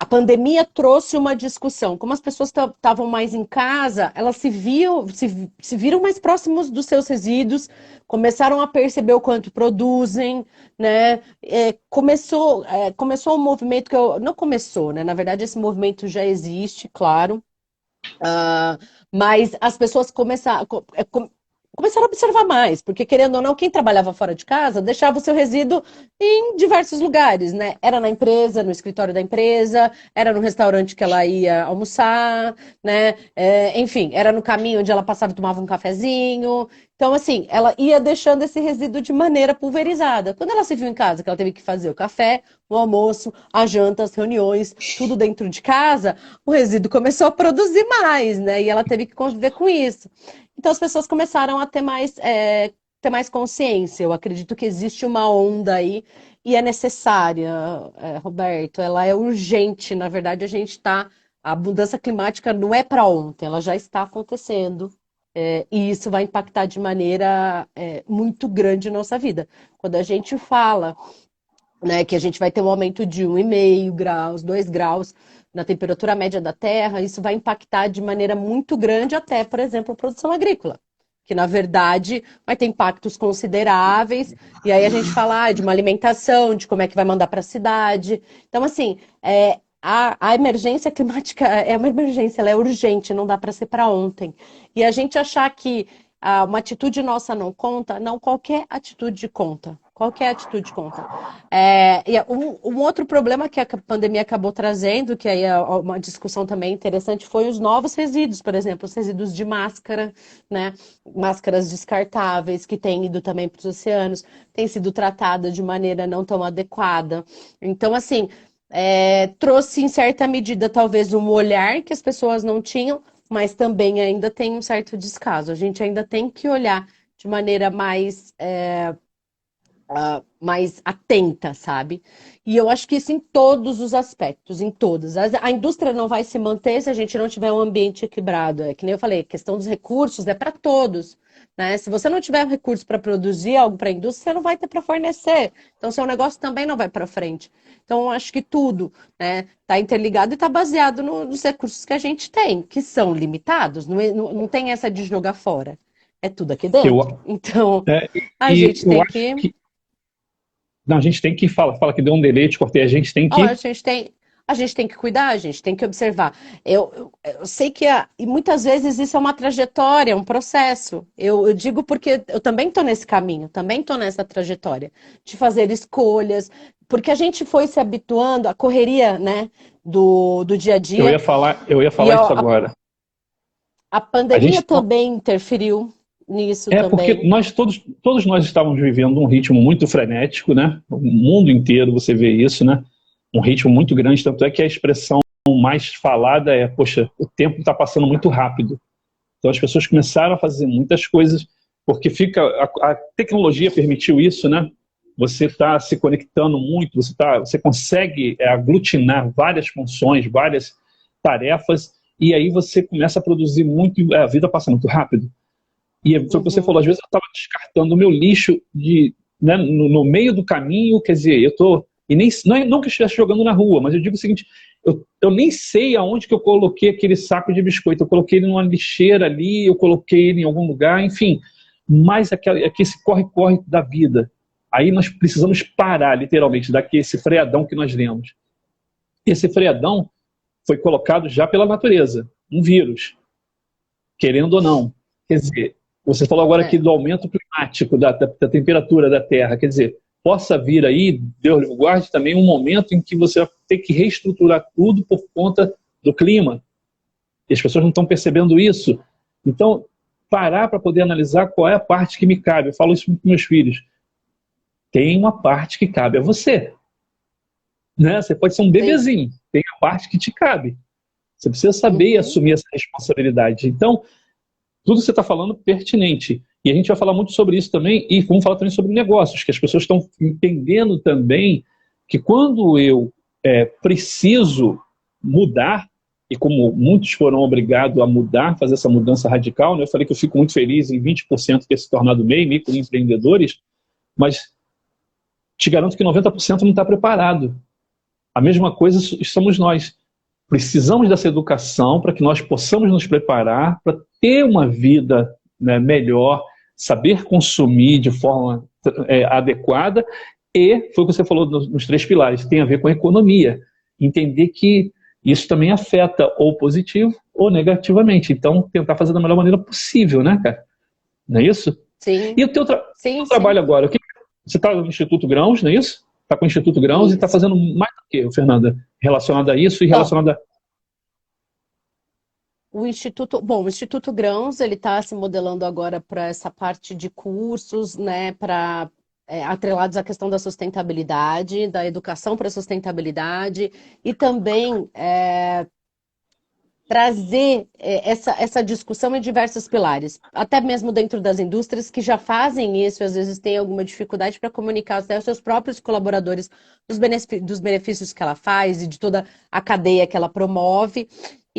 a pandemia trouxe uma discussão. Como as pessoas estavam mais em casa, elas se viram mais próximos dos seus resíduos, começaram a perceber o quanto produzem, né? Começou um movimento não começou, né? Na verdade, esse movimento já existe, claro. Mas as pessoas começaram a observar mais, porque querendo ou não, quem trabalhava fora de casa deixava o seu resíduo em diversos lugares, né? Era na empresa, no escritório da empresa, era no restaurante que ela ia almoçar, né? Enfim, era no caminho onde ela passava e tomava um cafezinho. Então, assim, ela ia deixando esse resíduo de maneira pulverizada. Quando ela se viu em casa, que ela teve que fazer o café, o almoço, a janta, as reuniões, tudo dentro de casa, o resíduo começou a produzir mais, né? E ela teve que conviver com isso. Então as pessoas começaram a ter mais consciência. Eu acredito que existe uma onda aí e é necessária, Roberto. Ela é urgente. Na verdade, a mudança climática não é para ontem, ela já está acontecendo. E isso vai impactar de maneira muito grande a nossa vida. Quando a gente fala, né, que a gente vai ter um aumento de 1,5 graus, 2 graus na temperatura média da Terra, isso vai impactar de maneira muito grande até, por exemplo, a produção agrícola, que na verdade vai ter impactos consideráveis, e aí a gente fala de uma alimentação, de como é que vai mandar para a cidade. Então, assim, a emergência climática é uma emergência, ela é urgente, não dá para ser para ontem. E a gente achar que uma atitude nossa não conta, não, qualquer atitude conta. Qualquer atitude conta. Um outro problema que a pandemia acabou trazendo, que aí é uma discussão também interessante, foi os novos resíduos, por exemplo, os resíduos de máscara, né? Máscaras descartáveis que têm ido também para os oceanos, têm sido tratadas de maneira não tão adequada. Então, assim, trouxe em certa medida talvez um olhar que as pessoas não tinham, mas também ainda tem um certo descaso. A gente ainda tem que olhar de maneira mais atenta, sabe? E eu acho que isso em todos os aspectos, em todos. A indústria não vai se manter se a gente não tiver um ambiente equilibrado. É que nem eu falei, a questão dos recursos é para todos, né? Se você não tiver recursos para produzir algo para a indústria, você não vai ter para fornecer. Então, seu negócio também não vai para frente. Então, eu acho que tudo, né, está interligado e está baseado nos recursos que a gente tem, que são limitados. Não tem essa de jogar fora. É tudo aqui dentro. Eu, Então, é, a e gente eu tem acho que que não, a gente tem que fala que deu um delay, te cortei, a gente tem Ó, que. a gente tem que cuidar, a gente tem que observar. Eu sei que e muitas vezes isso é uma trajetória, um processo. Eu digo porque eu também estou nesse caminho, também estou nessa trajetória de fazer escolhas, porque a gente foi se habituando à correria, né, do dia a dia, Eu ia e falar isso agora. a A pandemia gente também interferiu nisso porque também. todos nós estávamos vivendo um ritmo muito frenético, né? O mundo inteiro você vê isso, né? Um ritmo muito grande, tanto é que a expressão mais falada é, poxa, o tempo está passando muito rápido. Então as pessoas começaram a fazer muitas coisas, porque a tecnologia permitiu isso, né? Você está se conectando muito, você consegue aglutinar várias funções, várias tarefas, e aí você começa a produzir muito, a vida passa muito rápido. E foi o que você falou, Uhum, às vezes eu estava descartando o meu lixo né, no meio do caminho, quer dizer, eu estou. E nem, não que eu estivesse jogando na rua, mas eu digo o seguinte: eu nem sei aonde que eu coloquei aquele saco de biscoito. Eu coloquei ele numa lixeira ali, eu coloquei ele em algum lugar, enfim. Mas aqui esse corre-corre da vida. Aí nós precisamos parar, literalmente, esse freadão que nós lemos. Esse freadão foi colocado já pela natureza, um vírus. querendo ou não. Quer dizer, você falou agora aqui É, do aumento climático da temperatura da Terra. Quer dizer, possa vir aí, Deus lhe guarde, também um momento em que você vai ter que reestruturar tudo por conta do clima. E as pessoas não estão percebendo isso. Então, parar para poder analisar qual é a parte que me cabe. Eu falo isso para meus filhos. Tem uma parte que cabe a você. Né? Você pode ser um sim. bebezinho, tem a parte que te cabe. Você precisa saber Uhum. assumir essa responsabilidade. Então, tudo que você está falando é pertinente. E a gente vai falar muito sobre isso também, e vamos falar também sobre negócios, que as pessoas estão entendendo também que quando eu preciso mudar, e como muitos foram obrigados a mudar, fazer essa mudança radical, né? Eu falei que eu fico muito feliz em 20% ter se tornado MEI, microempreendedores, mas te garanto que 90% não está preparado. A mesma coisa somos nós. Precisamos dessa educação para que nós possamos nos preparar para ter uma vida, né, melhor, saber consumir de forma adequada e, foi o que você falou nos três pilares, tem a ver com a economia. Entender que isso também afeta ou positivo ou negativamente. Então, tentar fazer da melhor maneira possível, né, cara? Não é isso? Sim, E o sim, teu sim. trabalho agora? Você está no Instituto Grãos, não é isso? Está com o Instituto Grãos e está Isso. fazendo mais do que, Fernanda? Relacionado a isso e Então, relacionado a... o Instituto Grãos, ele está se modelando agora para essa parte de cursos, né, para atrelados à questão da sustentabilidade, da educação para a sustentabilidade e também trazer essa discussão em diversos pilares, até mesmo dentro das indústrias que já fazem isso, às vezes têm alguma dificuldade para comunicar até aos seus próprios colaboradores dos benefícios que ela faz e de toda a cadeia que ela promove.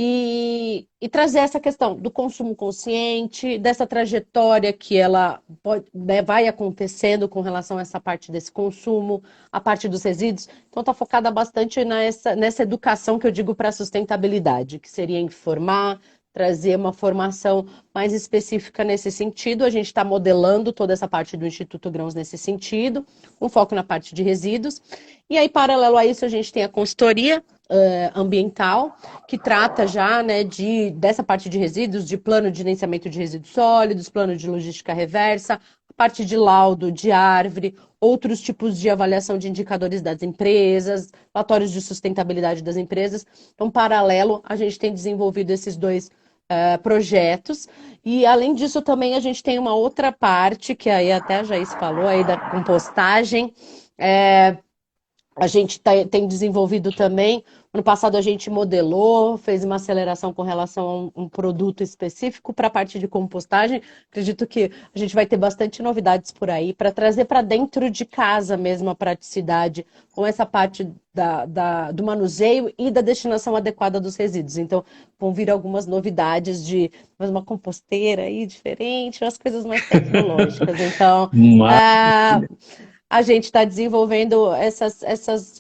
E trazer essa questão do consumo consciente, dessa trajetória que ela pode, né, vai acontecendo com relação a essa parte desse consumo, a parte dos resíduos. Então, está focada bastante nessa educação que eu digo para a sustentabilidade, que seria informar, trazer uma formação mais específica nesse sentido. A gente está modelando toda essa parte do Instituto Grãos nesse sentido, um foco na parte de resíduos. E aí, paralelo a isso, a gente tem a consultoria ambiental, que trata já, né, dessa parte de resíduos, de plano de gerenciamento de resíduos sólidos, plano de logística reversa, a parte de laudo de árvore, outros tipos de avaliação de indicadores das empresas, relatórios de sustentabilidade das empresas. Então, paralelo, a gente tem desenvolvido esses dois projetos. E, além disso, também a gente tem uma outra parte, que aí até a Jaís falou, aí da compostagem. A gente tem desenvolvido também. Ano passado a gente modelou, fez uma aceleração com relação a um produto específico para a parte de compostagem. Acredito que a gente vai ter bastante novidades por aí para trazer para dentro de casa mesmo a praticidade com essa parte do manuseio e da destinação adequada dos resíduos. Então, vão vir algumas novidades de uma composteira aí diferente, umas coisas mais tecnológicas. Então, Mas, a gente está desenvolvendo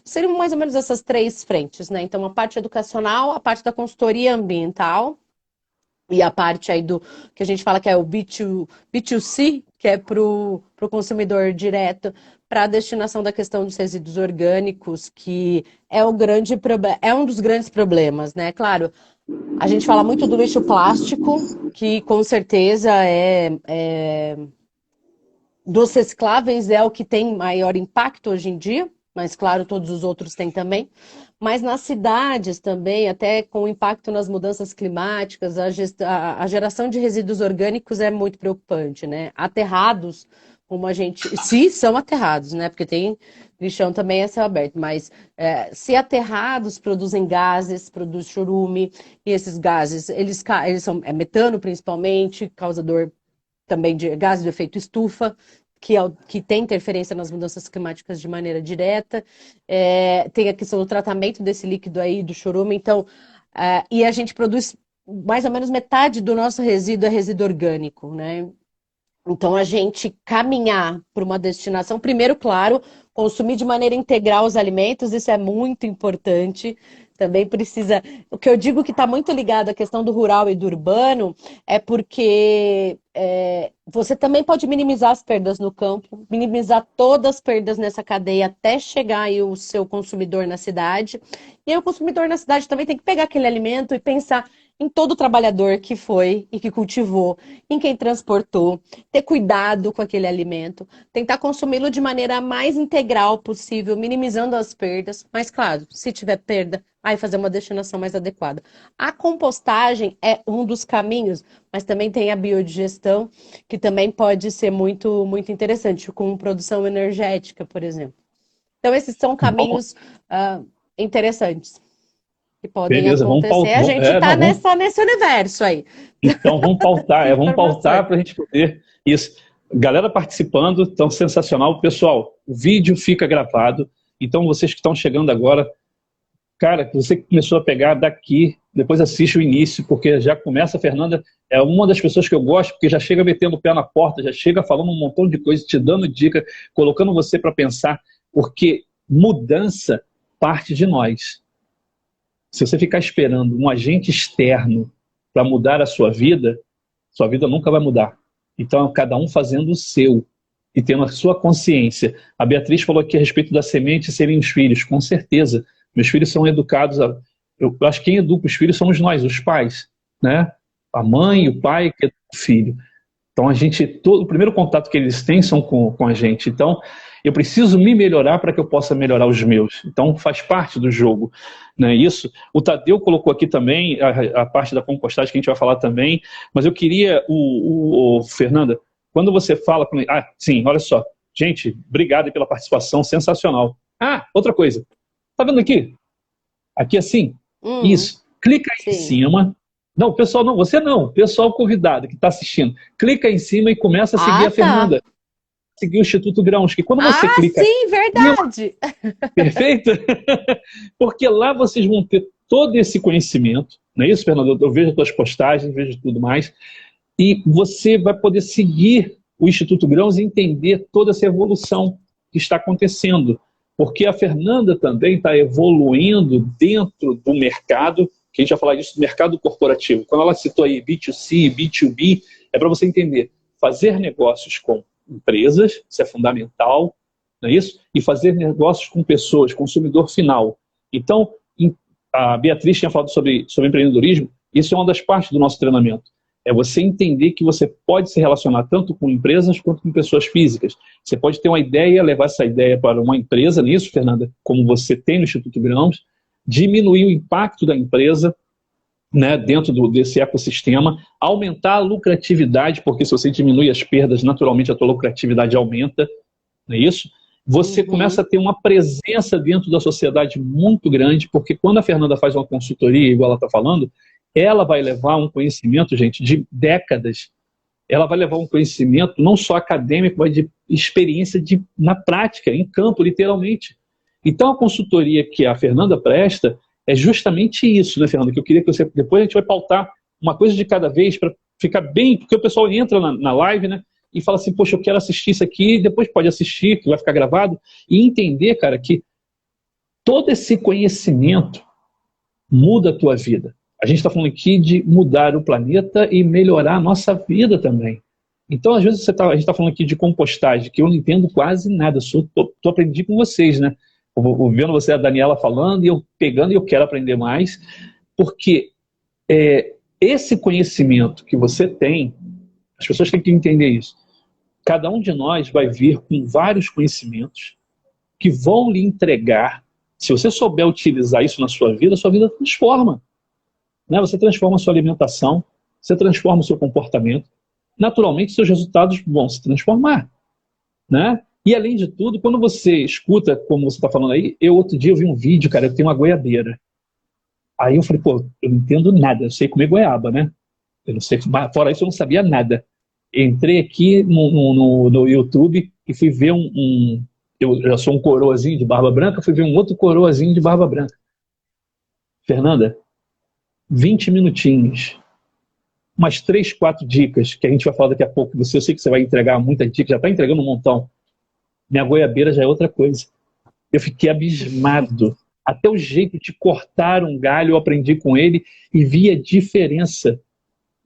seriam mais ou menos essas três frentes, né? Então, a parte educacional, a parte da consultoria ambiental e a parte aí do que a gente fala que é o B2C, que é para o consumidor direto, para a destinação da questão dos resíduos orgânicos, que é o grande problema, é um dos grandes problemas, né? Claro, a gente fala muito do lixo plástico, que com certeza dos recicláveis é o que tem maior impacto hoje em dia, mas claro, todos os outros têm também. Mas nas cidades também, até com o impacto nas mudanças climáticas, a geração de resíduos orgânicos é muito preocupante, né? Aterrados, como a gente. Se são aterrados, né? Porque tem lixão também a céu aberto, mas se aterrados produzem gases, produz chorume, e esses gases, eles são metano principalmente, causador também de gases de efeito estufa, que tem interferência nas mudanças climáticas de maneira direta. Tem a questão do tratamento desse líquido aí, do chorume. Então, e a gente produz mais ou menos metade do nosso resíduo é resíduo orgânico, né? Então, a gente caminhar para uma destinação, primeiro, claro, consumir de maneira integral os alimentos, isso é muito importante. Também precisa. O que eu digo que está muito ligado à questão do rural e do urbano é porque você também pode minimizar as perdas no campo, minimizar todas as perdas nessa cadeia até chegar aí o seu consumidor na cidade. E aí o consumidor na cidade também tem que pegar aquele alimento e pensar em todo trabalhador que foi e que cultivou, em quem transportou, ter cuidado com aquele alimento, tentar consumi-lo de maneira mais integral possível, minimizando as perdas, mas claro, se tiver perda, aí fazer uma destinação mais adequada. A compostagem é um dos caminhos, mas também tem a biodigestão, que também pode ser muito, muito interessante, com produção energética, por exemplo. Então, esses são Bom, caminhos interessantes que podem beleza, acontecer. A gente está não, nesse universo aí. então vamos pautar, vamos pautar Informações. para a gente poder isso. Galera participando, tão sensacional. Pessoal, o vídeo fica gravado, então vocês que estão chegando agora, cara, você que começou a pegar daqui, depois assiste o início, porque já começa, a Fernanda é uma das pessoas que eu gosto, porque já chega metendo o pé na porta, já chega falando um montão de coisa, te dando dica, colocando você para pensar, porque mudança parte de nós. Se você ficar esperando um agente externo para mudar a sua vida nunca vai mudar. Então, cada um fazendo o seu e tendo a sua consciência. A Beatriz falou aqui a respeito da semente serem os filhos. Com certeza. Meus filhos são educados. Eu acho que quem educa os filhos somos nós, os pais. Né? A mãe e o pai que educam o filho. Então, o primeiro contato que eles têm são com a gente. Então, eu preciso me melhorar para que eu possa melhorar os meus. Então, faz parte do jogo. Né? Isso. O Tadeu colocou aqui também a parte da compostagem, que a gente vai falar também. Mas eu queria, Fernanda, quando você fala... sim, olha só. Gente, obrigado pela participação, sensacional. Outra coisa. Tá vendo aqui? Aqui assim? Isso. Clica aí em cima. Não, pessoal, não, você não. Pessoal convidado que está assistindo. Clica aí em cima e começa a seguir a Fernanda. Seguir o Instituto Grãos, que quando você clica... sim, verdade! Perfeito? Porque lá vocês vão ter todo esse conhecimento, não é isso, Fernanda? Eu vejo as tuas postagens, vejo tudo mais, e você vai poder seguir o Instituto Grãos e entender toda essa evolução que está acontecendo. Porque a Fernanda também está evoluindo dentro do mercado, que a gente vai falar disso, do mercado corporativo. Quando ela citou aí B2C, B2B, é para você entender, fazer negócios com empresas, isso é fundamental, não é isso? E fazer negócios com pessoas, consumidor final. Então, a Beatriz tinha falado sobre empreendedorismo, isso é uma das partes do nosso treinamento. É você entender que você pode se relacionar tanto com empresas quanto com pessoas físicas. Você pode ter uma ideia, levar essa ideia para uma empresa, nisso, Fernanda, como você tem no Instituto Grãos, diminuir o impacto da empresa, né, dentro desse ecossistema, aumentar a lucratividade, porque se você diminui as perdas, naturalmente a tua lucratividade aumenta, não é isso? Você começa a ter uma presença dentro da sociedade muito grande, porque quando a Fernanda faz uma consultoria, igual ela está falando, ela vai levar um conhecimento, gente, de décadas. Ela vai levar um conhecimento não só acadêmico, mas de experiência na prática, em campo, literalmente. Então a consultoria que a Fernanda presta é justamente isso, né, Fernanda? Que eu queria que você... Depois a gente vai pautar uma coisa de cada vez para ficar bem... Porque o pessoal entra na live, né? E fala assim, poxa, eu quero assistir isso aqui, depois pode assistir, que vai ficar gravado. E entender, cara, que todo esse conhecimento muda a tua vida. A gente está falando aqui de mudar o planeta e melhorar a nossa vida também. Então, às vezes, a gente está falando aqui de compostagem, que eu não entendo quase nada. Estou aprendi com vocês, né? Vendo você, a Daniela falando, e eu pegando e eu quero aprender mais, porque esse conhecimento que você tem, as pessoas têm que entender isso. Cada um de nós vai vir com vários conhecimentos que vão lhe entregar, se você souber utilizar isso na sua vida transforma. Né? Você transforma a sua alimentação, você transforma o seu comportamento, naturalmente seus resultados vão se transformar. Né? E além de tudo, quando você escuta, como você está falando aí, outro dia eu vi um vídeo, cara, eu tenho uma goiabeira. Aí eu falei, pô, eu não entendo nada, eu sei comer goiaba, né? Eu não sei, fora isso eu não sabia nada. Entrei aqui no YouTube e fui ver eu já sou um coroazinho de barba branca, fui ver um outro coroazinho de barba branca. Fernanda, 20 minutinhos, umas 3, 4 dicas, que a gente vai falar daqui a pouco. Eu sei que você vai entregar muita dica, já está entregando um montão. Minha goiabeira já é outra coisa. Eu fiquei abismado. Até o jeito de cortar um galho eu aprendi com ele e vi a diferença,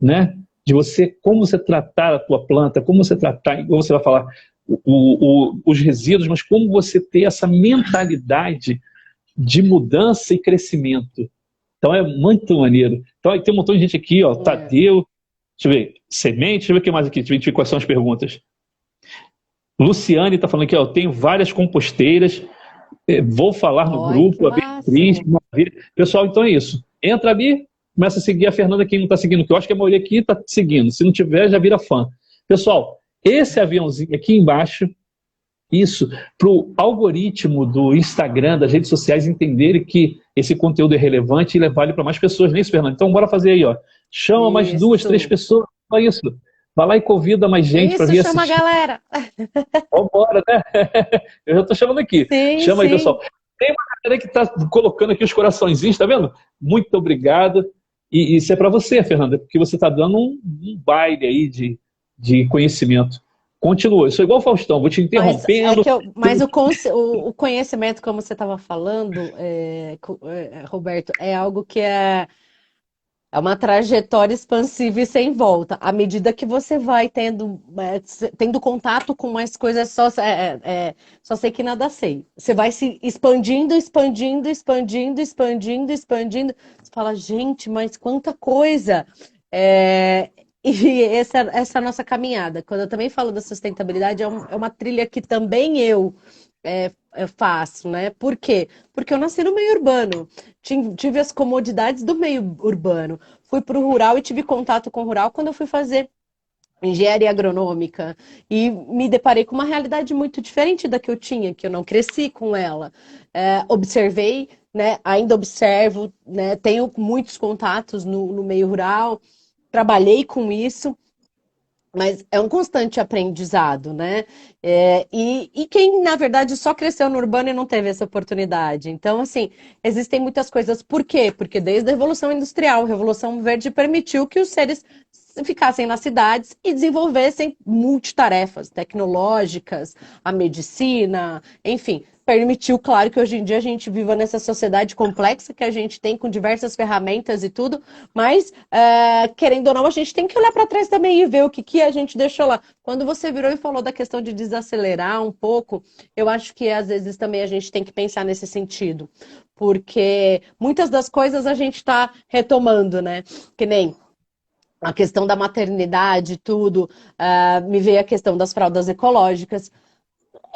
né? De como você tratar a tua planta, como você tratar, igual você vai falar, os resíduos, mas como você ter essa mentalidade de mudança e crescimento. Então é muito maneiro. Então aí tem um montão de gente aqui, ó, Tadeu, deixa eu ver, Semente, deixa eu ver o que mais aqui, deixa eu ver quais são as perguntas. Luciane está falando aqui, ó, eu tenho várias composteiras, vou falar no grupo, a Beatriz, maravilha. Pessoal, então é isso. Entra ali, começa a seguir a Fernanda, quem não está seguindo, que eu acho que a maioria aqui está seguindo. Se não tiver, já vira fã. Pessoal, esse aviãozinho aqui embaixo, isso, para o algoritmo do Instagram, das redes sociais, entenderem que esse conteúdo é relevante e vale para mais pessoas, não é isso, Fernanda? Então bora fazer aí, ó. Chama mais 2, 3 pessoas, só isso. Vai lá e convida mais gente para vir assistir. Isso, chama a galera. Vambora, né? Eu já estou chamando aqui. Sim, chama aí, sim. pessoal. Tem uma galera que está colocando aqui os coraçõezinhos, tá vendo? Muito obrigado. E isso é para você, Fernanda, porque você está dando um baile aí de conhecimento. Continua, eu sou igual o Faustão, vou te interrompendo. Mas o conhecimento, como você estava falando, Roberto, é algo que é uma trajetória expansiva e sem volta. À medida que você vai tendo contato com mais coisas, só sei que nada sei. Você vai se expandindo, expandindo, expandindo, expandindo, expandindo. Você fala, gente, mas quanta coisa! E essa é a nossa caminhada. Quando eu também falo da sustentabilidade, é uma trilha que também eu faço, né? Por quê? Porque eu nasci no meio urbano, tive as comodidades do meio urbano, fui para o rural e tive contato com o rural quando eu fui fazer engenharia agronômica e me deparei com uma realidade muito diferente da que eu tinha, que eu não cresci com ela. Observei, né? Ainda observo, né? Tenho muitos contatos no meio rural, trabalhei com isso. Mas é um constante aprendizado, né? E quem, na verdade, só cresceu no urbano e não teve essa oportunidade. Então, assim, existem muitas coisas. Por quê? Porque desde a Revolução Industrial, a Revolução Verde permitiu que os seres ficassem nas cidades e desenvolvessem multitarefas tecnológicas, a medicina, enfim. Permitiu, claro, que hoje em dia a gente viva nessa sociedade complexa que a gente tem com diversas ferramentas e tudo, mas, querendo ou não, a gente tem que olhar para trás também e ver o que a gente deixou lá. Quando você virou e falou da questão de desacelerar um pouco, eu acho que às vezes também a gente tem que pensar nesse sentido, porque muitas das coisas a gente está retomando, né? Que nem a questão da maternidade, tudo, me veio a questão das fraldas ecológicas.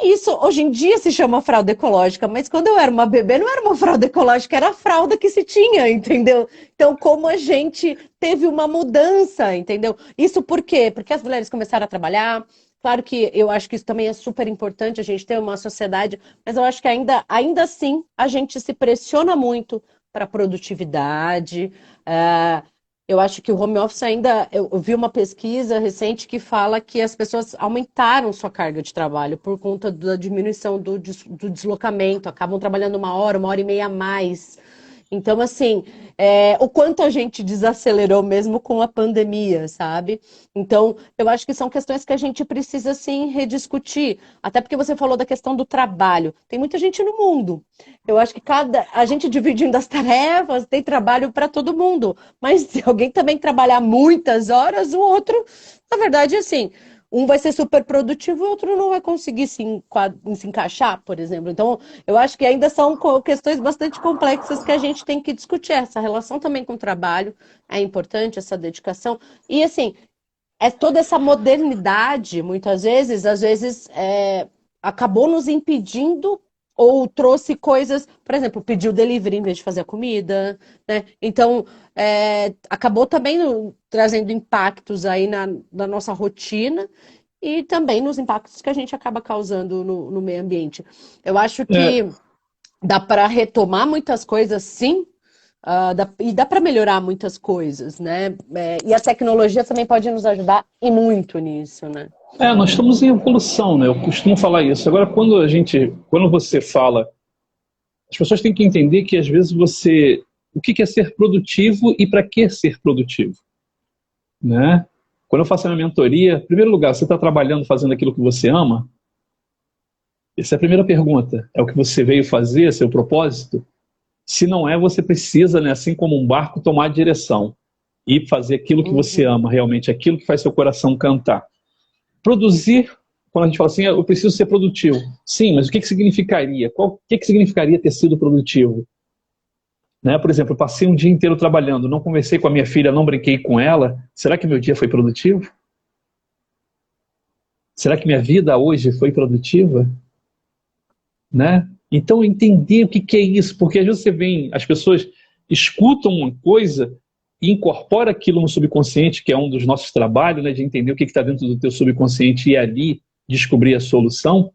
Isso hoje em dia se chama fralda ecológica, mas quando eu era uma bebê não era uma fralda ecológica, era a fralda que se tinha, entendeu? Então, como a gente teve uma mudança, entendeu? Isso por quê? Porque as mulheres começaram a trabalhar. Claro que eu acho que isso também é super importante, a gente ter uma sociedade, mas eu acho que ainda assim a gente se pressiona muito para a produtividade. Eu acho que o home office ainda. Eu vi uma pesquisa recente que fala que as pessoas aumentaram sua carga de trabalho por conta da diminuição do deslocamento, acabam trabalhando 1 hora e meia a mais. Então, assim, o quanto a gente desacelerou mesmo com a pandemia, sabe? Então, eu acho que são questões que a gente precisa, sim, rediscutir. Até porque você falou da questão do trabalho. Tem muita gente no mundo. Eu acho que a gente dividindo as tarefas, tem trabalho para todo mundo. Mas se alguém também trabalhar muitas horas, o outro, na verdade, assim, um vai ser super produtivo e o outro não vai conseguir se encaixar, por exemplo. Então, eu acho que ainda são questões bastante complexas que a gente tem que discutir. Essa relação também com o trabalho é importante, essa dedicação. E, assim, toda essa modernidade, muitas vezes, às vezes, acabou nos impedindo ou trouxe coisas, por exemplo, pediu delivery em vez de fazer a comida, né? Então, acabou também trazendo impactos aí na nossa rotina e também nos impactos que a gente acaba causando no meio ambiente. Eu acho que dá para retomar muitas coisas, sim, e dá para melhorar muitas coisas, né? E a tecnologia também pode nos ajudar e muito nisso, né? Nós estamos em evolução, né? Eu costumo falar isso. Agora, quando você fala, as pessoas têm que entender que às vezes o que é ser produtivo e para que ser produtivo, né? Quando eu faço a minha mentoria, em primeiro lugar, você está trabalhando, fazendo aquilo que você ama? Essa é a primeira pergunta. É o que você veio fazer, é seu propósito? Se não é, você precisa, né, assim como um barco, tomar a direção e fazer aquilo que você ama, realmente, aquilo que faz seu coração cantar. Produzir, quando a gente fala assim, eu preciso ser produtivo. Sim, mas o que significaria? O que significaria ter sido produtivo? Né? Por exemplo, eu passei um dia inteiro trabalhando, não conversei com a minha filha, não brinquei com ela. Será que meu dia foi produtivo? Será que minha vida hoje foi produtiva? Né? Então, entender o que que é isso, porque às vezes você vem, as pessoas escutam uma coisa e incorpora aquilo no subconsciente, que é um dos nossos trabalhos, né, de entender o que está dentro do teu subconsciente e ali descobrir a solução.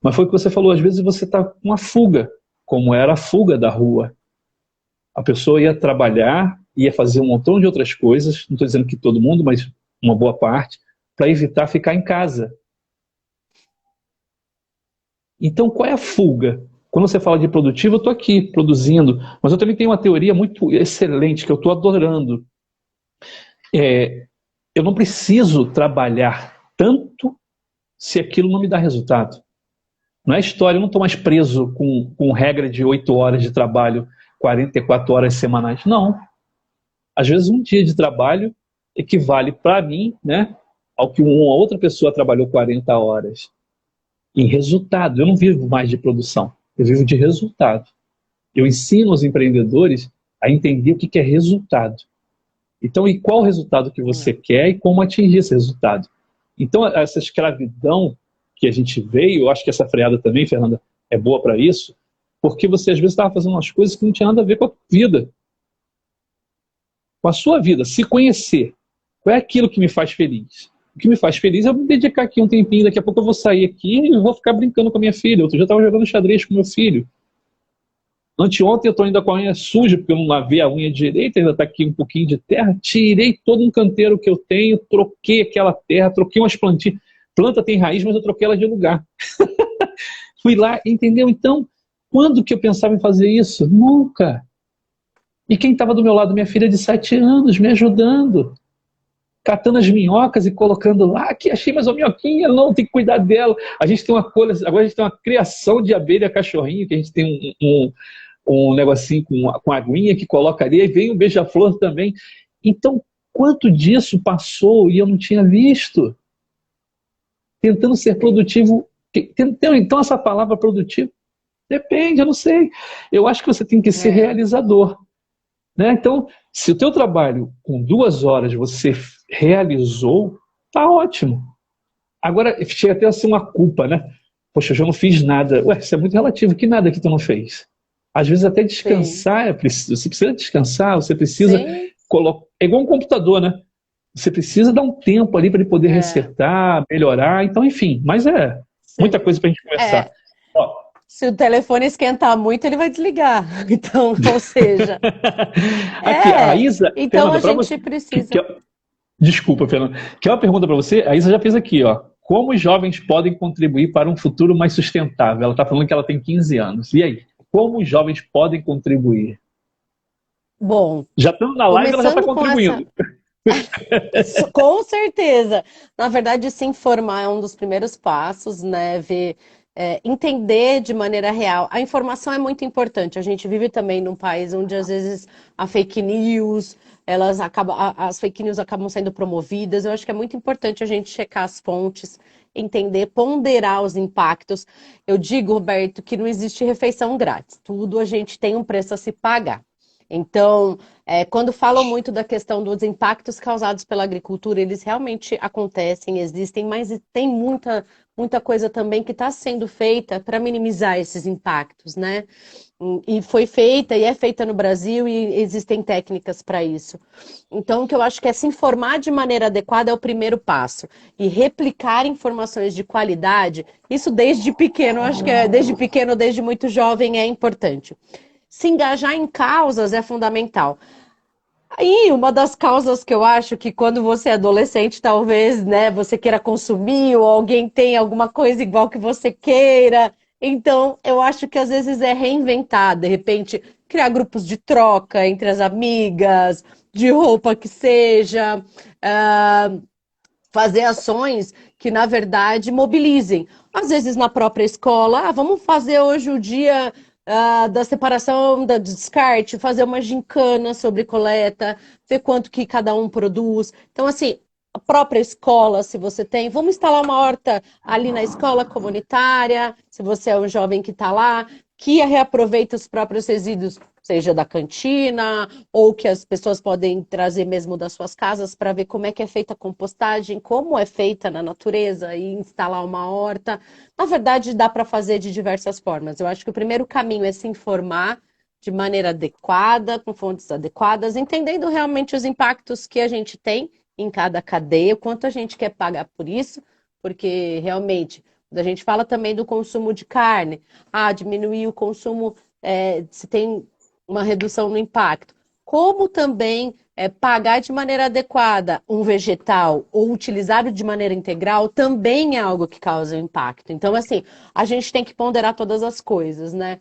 Mas foi o que você falou, às vezes você está com uma fuga, como era a fuga da rua. A pessoa ia trabalhar, ia fazer um montão de outras coisas, não estou dizendo que todo mundo, mas uma boa parte, para evitar ficar em casa. Então, qual é a fuga? Quando você fala de produtivo, eu estou aqui produzindo, mas eu também tenho uma teoria muito excelente que eu estou adorando. Eu não preciso trabalhar tanto se aquilo não me dá resultado. Não é história, eu não estou mais preso com regra de 8 horas de trabalho, 44 horas semanais. Não. Às vezes um dia de trabalho equivale para mim, né, ao que uma outra pessoa trabalhou 40 horas. Em resultado, eu não vivo mais de produção, eu vivo de resultado. Eu ensino os empreendedores a entender o que é resultado. Então, e qual o resultado que você quer e como atingir esse resultado. Então, essa escravidão que a gente veio, eu acho que essa freada também, Fernanda, é boa para isso, porque você às vezes estava fazendo umas coisas que não tinha nada a ver com a vida. Com a sua vida, se conhecer. Qual é aquilo que me faz feliz? O que me faz feliz é eu me dedicar aqui um tempinho, daqui a pouco eu vou sair aqui e vou ficar brincando com a minha filha. Outro dia eu estava jogando xadrez com meu filho. Anteontem eu estou ainda com a unha suja, porque eu não lavei a unha direita, ainda está aqui um pouquinho de terra. Tirei todo um canteiro que eu tenho, troquei aquela terra, troquei umas plantinhas. Planta tem raiz, mas eu troquei ela de lugar. Fui lá, entendeu? Então, quando que eu pensava em fazer isso? Nunca. E quem estava do meu lado? Minha filha de 7 anos, me ajudando. Catando as minhocas e colocando lá, que achei mais uma minhoquinha, não, tem que cuidar dela. A gente tem agora a gente tem uma criação de abelha cachorrinho, que a gente tem um negocinho com aguinha que coloca ali, e vem o beija-flor também. Então, quanto disso passou e eu não tinha visto? Tentando ser produtivo. Então, essa palavra produtivo, depende, eu não sei. Eu acho que você tem que ser realizador. Né? Então, se o teu trabalho com 2 horas você realizou, tá ótimo. Agora, chega até a ser uma culpa, né? Poxa, eu já não fiz nada. Ué, isso é muito relativo. Que nada que tu não fez? Às vezes até descansar é preciso. Você precisa descansar, você precisa colocar... É igual um computador, né? Você precisa dar um tempo ali para ele poder resetar, melhorar. Então, enfim, mas muita coisa para a gente conversar. Ó, se o telefone esquentar muito, ele vai desligar. Então, ou seja... Aqui, a Isa... Então, Fernanda, a gente precisa... Desculpa, Fernanda. Quer uma pergunta para você? A Isa já fez aqui, ó. Como os jovens podem contribuir para um futuro mais sustentável? Ela está falando que ela tem 15 anos. E aí? Como os jovens podem contribuir? Bom... Já estamos na live, ela já está contribuindo. Com certeza. Na verdade, se informar é um dos primeiros passos, né? Entender de maneira real. A informação é muito importante. A gente vive também num país onde, às vezes, a fake news, as fake news acabam sendo promovidas. Eu acho que é muito importante a gente checar as fontes, entender, ponderar os impactos. Eu digo, Roberto, que não existe refeição grátis. Tudo a gente tem um preço a se pagar. Então, quando falam muito da questão dos impactos causados pela agricultura, eles realmente acontecem, existem, mas tem muita coisa também que está sendo feita para minimizar esses impactos, né? E foi feita e é feita no Brasil e existem técnicas para isso. Então, o que eu acho que é se informar de maneira adequada é o primeiro passo. E replicar informações de qualidade, isso desde pequeno, acho que desde pequeno, desde muito jovem é importante. Se engajar em causas é fundamental. Aí, uma das causas que eu acho que quando você é adolescente, talvez, né, você queira consumir ou alguém tem alguma coisa igual que você queira. Então, eu acho que às vezes é reinventar, de repente, criar grupos de troca entre as amigas, de roupa que seja, fazer ações que, na verdade, mobilizem. Às vezes, na própria escola, vamos fazer hoje o dia... da separação, da descarte, fazer uma gincana sobre coleta, ver quanto que cada um produz. Então, assim, a própria escola, se você tem, vamos instalar uma horta ali na escola comunitária, se você é um jovem que está lá, que reaproveita os próprios resíduos seja da cantina, ou que as pessoas podem trazer mesmo das suas casas para ver como é que é feita a compostagem, como é feita na natureza e instalar uma horta. Na verdade, dá para fazer de diversas formas. Eu acho que o primeiro caminho é se informar de maneira adequada, com fontes adequadas, entendendo realmente os impactos que a gente tem em cada cadeia, quanto a gente quer pagar por isso, porque realmente, quando a gente fala também do consumo de carne, diminuir o consumo, se tem uma redução no impacto. Como também pagar de maneira adequada um vegetal ou utilizá-lo de maneira integral também é algo que causa impacto. Então, assim, a gente tem que ponderar todas as coisas, né?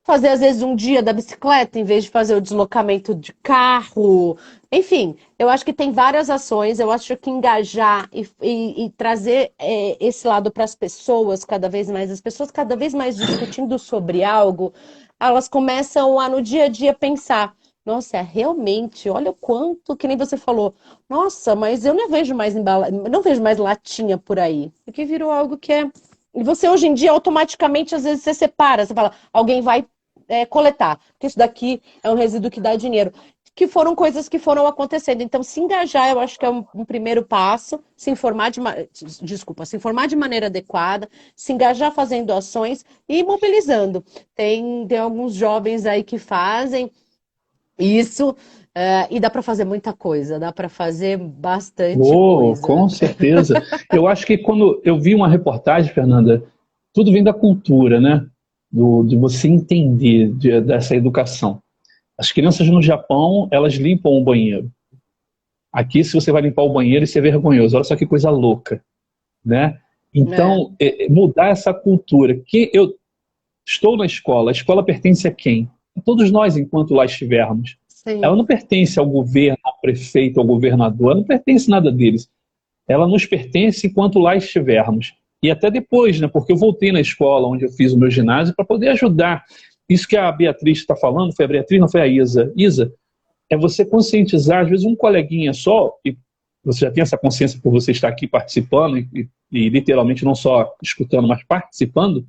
Fazer, às vezes, um dia da bicicleta em vez de fazer o deslocamento de carro. Enfim, eu acho que tem várias ações. Eu acho que engajar e trazer esse lado para as pessoas cada vez mais, as pessoas cada vez mais discutindo sobre algo, elas começam a, no dia a dia, pensar. Nossa, realmente, olha o quanto, que nem você falou. Nossa, mas eu não vejo mais não vejo mais latinha por aí. Porque virou algo que é. E você hoje em dia automaticamente, às vezes, você separa, você fala, alguém vai coletar, porque isso daqui é um resíduo que dá dinheiro. Que foram coisas que foram acontecendo. Então, se engajar, eu acho que é um primeiro passo, se informar de maneira adequada, se engajar fazendo ações e mobilizando. Tem alguns jovens aí que fazem isso, e dá para fazer muita coisa, dá para fazer bastante Oh, coisa. com certeza. Eu acho que quando eu vi uma reportagem, Fernanda, tudo vem da cultura, né? De você entender dessa educação. As crianças no Japão, elas limpam o banheiro. Aqui, se você vai limpar o banheiro, isso é vergonhoso. Olha só que coisa louca, né? É, Então, mudar essa cultura. Que eu estou na escola, a escola pertence a quem? A todos nós, enquanto lá estivermos. Ela sim, não pertence ao governo, ao prefeito, ao governador, ela não pertence nada deles. Ela nos pertence enquanto lá estivermos. E até depois, né? Porque eu voltei na escola onde eu fiz o meu ginásio para poder ajudar. Isso que a Beatriz está falando, foi a Beatriz, não foi a Isa. Isa, é você conscientizar, às vezes um coleguinha só, e você já tem essa consciência por você estar aqui participando e literalmente não só escutando, mas participando,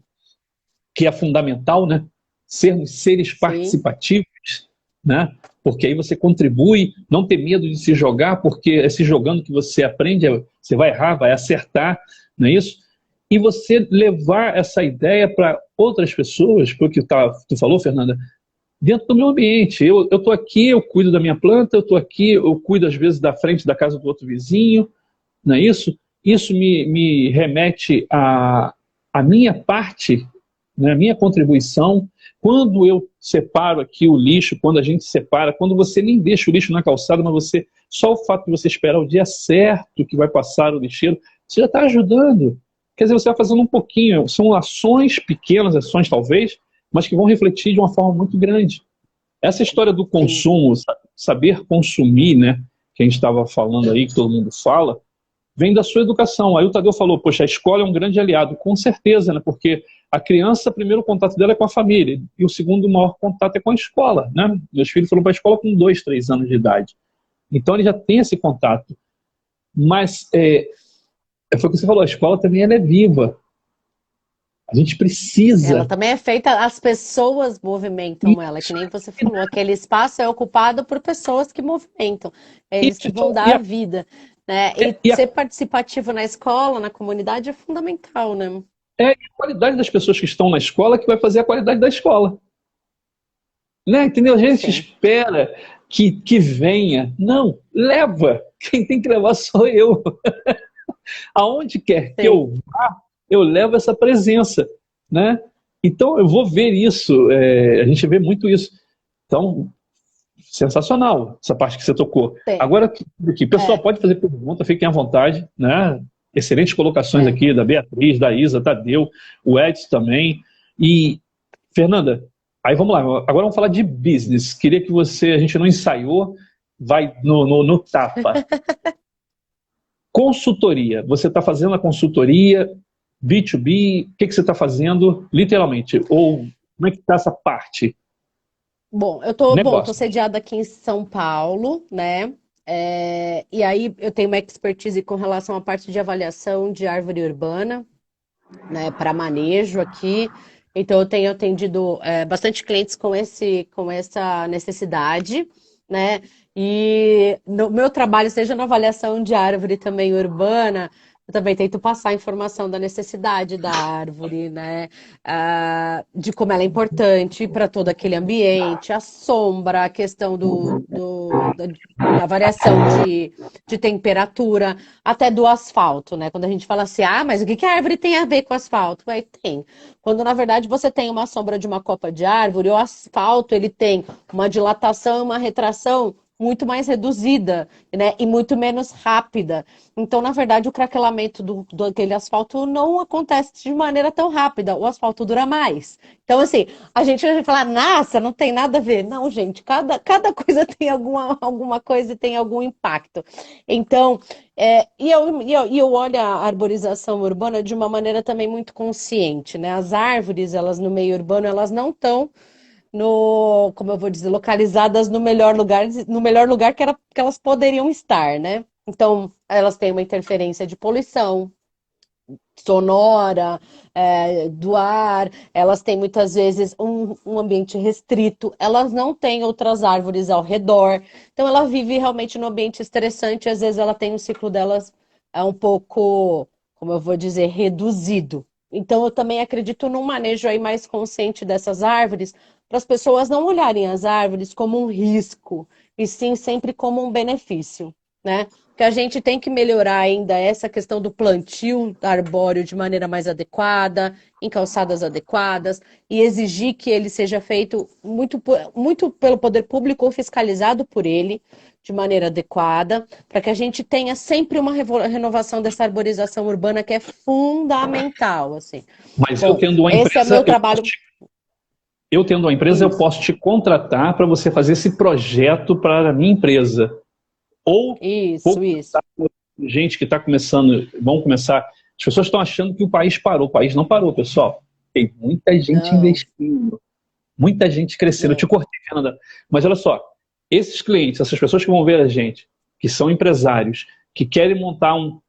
que é fundamental, né? Sermos seres sim. participativos, né? Porque aí você contribui, não ter medo de se jogar, porque é se jogando que você aprende, você vai errar, vai acertar, não é isso? E você levar essa ideia para outras pessoas, porque tu falou, Fernanda, dentro do meu ambiente. Eu estou aqui, eu cuido da minha planta, eu estou aqui, eu cuido às vezes da frente da casa do outro vizinho, não é isso? Isso me remete à minha parte, né, a minha contribuição. Quando eu separo aqui o lixo, quando a gente separa, quando você nem deixa o lixo na calçada, mas você só o fato de você esperar o dia certo que vai passar o lixeiro, você já está ajudando. Quer dizer, você vai fazendo um pouquinho, são ações, pequenas ações talvez, mas que vão refletir de uma forma muito grande. Essa história do Sim. consumo, saber consumir, né, que a gente estava falando aí, que todo mundo fala, vem da sua educação. Aí o Tadeu falou, poxa, a escola é um grande aliado. Com certeza, né? Porque a criança, o primeiro contato dela é com a família, e o segundo maior contato é com a escola, né? Meus filhos foram para a escola com 2, 3 anos de idade. Então ele já tem esse contato. Mas, foi o que você falou, a escola também ela é viva. A gente Ela precisa. também é feita, as pessoas movimentam ela, que nem você falou, aquele espaço é ocupado por pessoas que movimentam, é eles que vão dar E a a, vida, né? E e a, ser participativo na escola, na comunidade é fundamental, né? a qualidade das pessoas que estão na escola que vai fazer a qualidade da escola. Né? Entendeu? A gente Sim, espera que venha. Não, leva. Quem tem que levar sou eu. Aonde quer que sim. eu vá, eu levo essa presença, né? Então eu vou ver isso, a gente vê muito isso. Então, sensacional essa parte que você tocou. Tem. Agora, aqui, pessoal, É, pode fazer pergunta, fiquem à vontade, né? Excelentes colocações é. aqui da Beatriz, da Isa, Tadeu, o Edson também. E, Fernanda, aí vamos lá, agora vamos falar de business. Queria que você, a gente não ensaiou, vai no tapa. Consultoria. Você está fazendo a consultoria B2B? O que, que você está fazendo, literalmente? Ou como é que está essa parte? Bom, tô Negócio. sediada aqui em São Paulo, né? E aí eu tenho uma expertise com relação à parte de avaliação de árvore urbana, né, para manejo aqui. Então, eu tenho atendido bastante clientes com essa necessidade, né? E no meu trabalho, seja na avaliação de árvore também urbana, eu também tento passar a informação da necessidade da árvore, né? De como ela é importante para todo aquele ambiente, a sombra, a questão da variação de temperatura, até do asfalto, né? Quando a gente fala assim, mas o que que a árvore tem a ver com o asfalto? Aí tem. Quando na verdade você tem uma sombra de uma copa de árvore, o asfalto ele tem uma dilatação e uma retração muito mais reduzida, né, e muito menos rápida. Então, na verdade, o craquelamento daquele asfalto não acontece de maneira tão rápida. O asfalto dura mais. Então, assim, a gente vai falar, nossa, não tem nada a ver. Não, gente, cada coisa tem alguma coisa e tem algum impacto. Então, eu olho a arborização urbana de uma maneira também muito consciente, né? As árvores, elas no meio urbano, elas não estão como eu vou dizer, localizadas no melhor lugar que elas poderiam estar, né? Então, elas têm uma interferência de poluição sonora, do ar, elas têm muitas vezes um ambiente restrito, elas não têm outras árvores ao redor, então ela vive realmente num ambiente estressante, e às vezes ela tem um ciclo delas um pouco, como eu vou dizer, reduzido. Então eu também acredito num manejo aí mais consciente dessas árvores, para as pessoas não olharem as árvores como um risco, e sim sempre como um benefício, né? Que a gente tem que melhorar ainda essa questão do plantio arbóreo de maneira mais adequada, em calçadas adequadas, e exigir que ele seja feito muito pelo poder público ou fiscalizado por ele, de maneira adequada, para que a gente tenha sempre uma renovação dessa arborização urbana que é fundamental, assim. Mas eu Bom, tendo uma esse é empresa, meu trabalho. eu tendo uma empresa, eu Isso, posso te contratar para você fazer esse projeto para a minha empresa. Ou isso, isso. gente que está começando, vão começar. As pessoas estão achando que o país parou. O país não parou, pessoal. Tem muita gente Não, investindo, muita gente crescendo. Eu te é. cortei, Fernanda. Mas olha só, esses clientes, essas pessoas que vão ver a gente, que são empresários, que querem montar um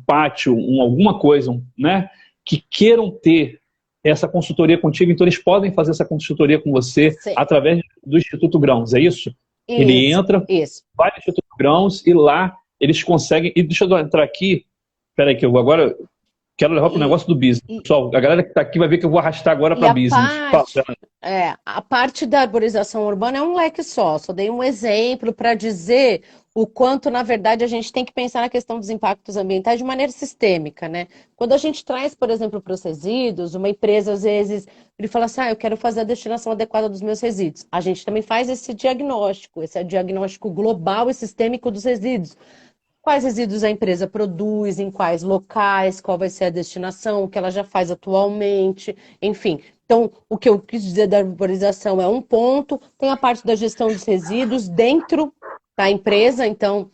pátio, alguma coisa, né? Que queiram ter essa consultoria contigo, então eles podem fazer essa consultoria com você através do Instituto Grãos, é isso? Ele Isso, entra, isso. vai no Instituto Grãos e lá eles conseguem. E deixa eu entrar aqui. Peraí, que eu agora quero levar para o E, negócio do business. e, Pessoal, a galera que está aqui vai ver que eu vou arrastar agora E para business. Fala, a parte da arborização urbana é um leque só dei um exemplo para dizer o quanto, na verdade, a gente tem que pensar na questão dos impactos ambientais de maneira sistêmica, né? Quando a gente traz, por exemplo, para os resíduos, uma empresa, às vezes, ele fala assim, eu quero fazer a destinação adequada dos meus resíduos. A gente também faz esse é diagnóstico global e sistêmico dos resíduos. Quais resíduos a empresa produz, em quais locais, qual vai ser a destinação, o que ela já faz atualmente, enfim. Então, o que eu quis dizer da arborização é um ponto, tem a parte da gestão dos resíduos dentro da empresa, então,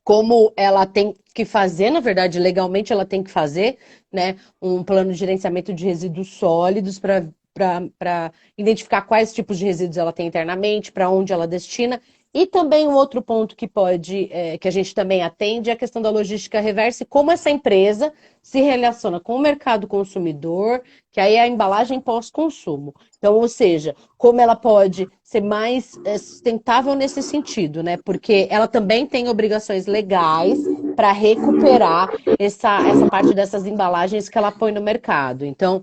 como ela tem que fazer, na verdade, legalmente ela tem que fazer, né, um plano de gerenciamento de resíduos sólidos para identificar quais tipos de resíduos ela tem internamente, para onde ela destina. E também um outro ponto que que a gente também atende é a questão da logística reversa e como essa empresa se relaciona com o mercado consumidor, que aí é a embalagem pós-consumo. Então, ou seja, como ela pode ser mais sustentável nesse sentido, né? Porque ela também tem obrigações legais para recuperar essa parte dessas embalagens que ela põe no mercado. Então,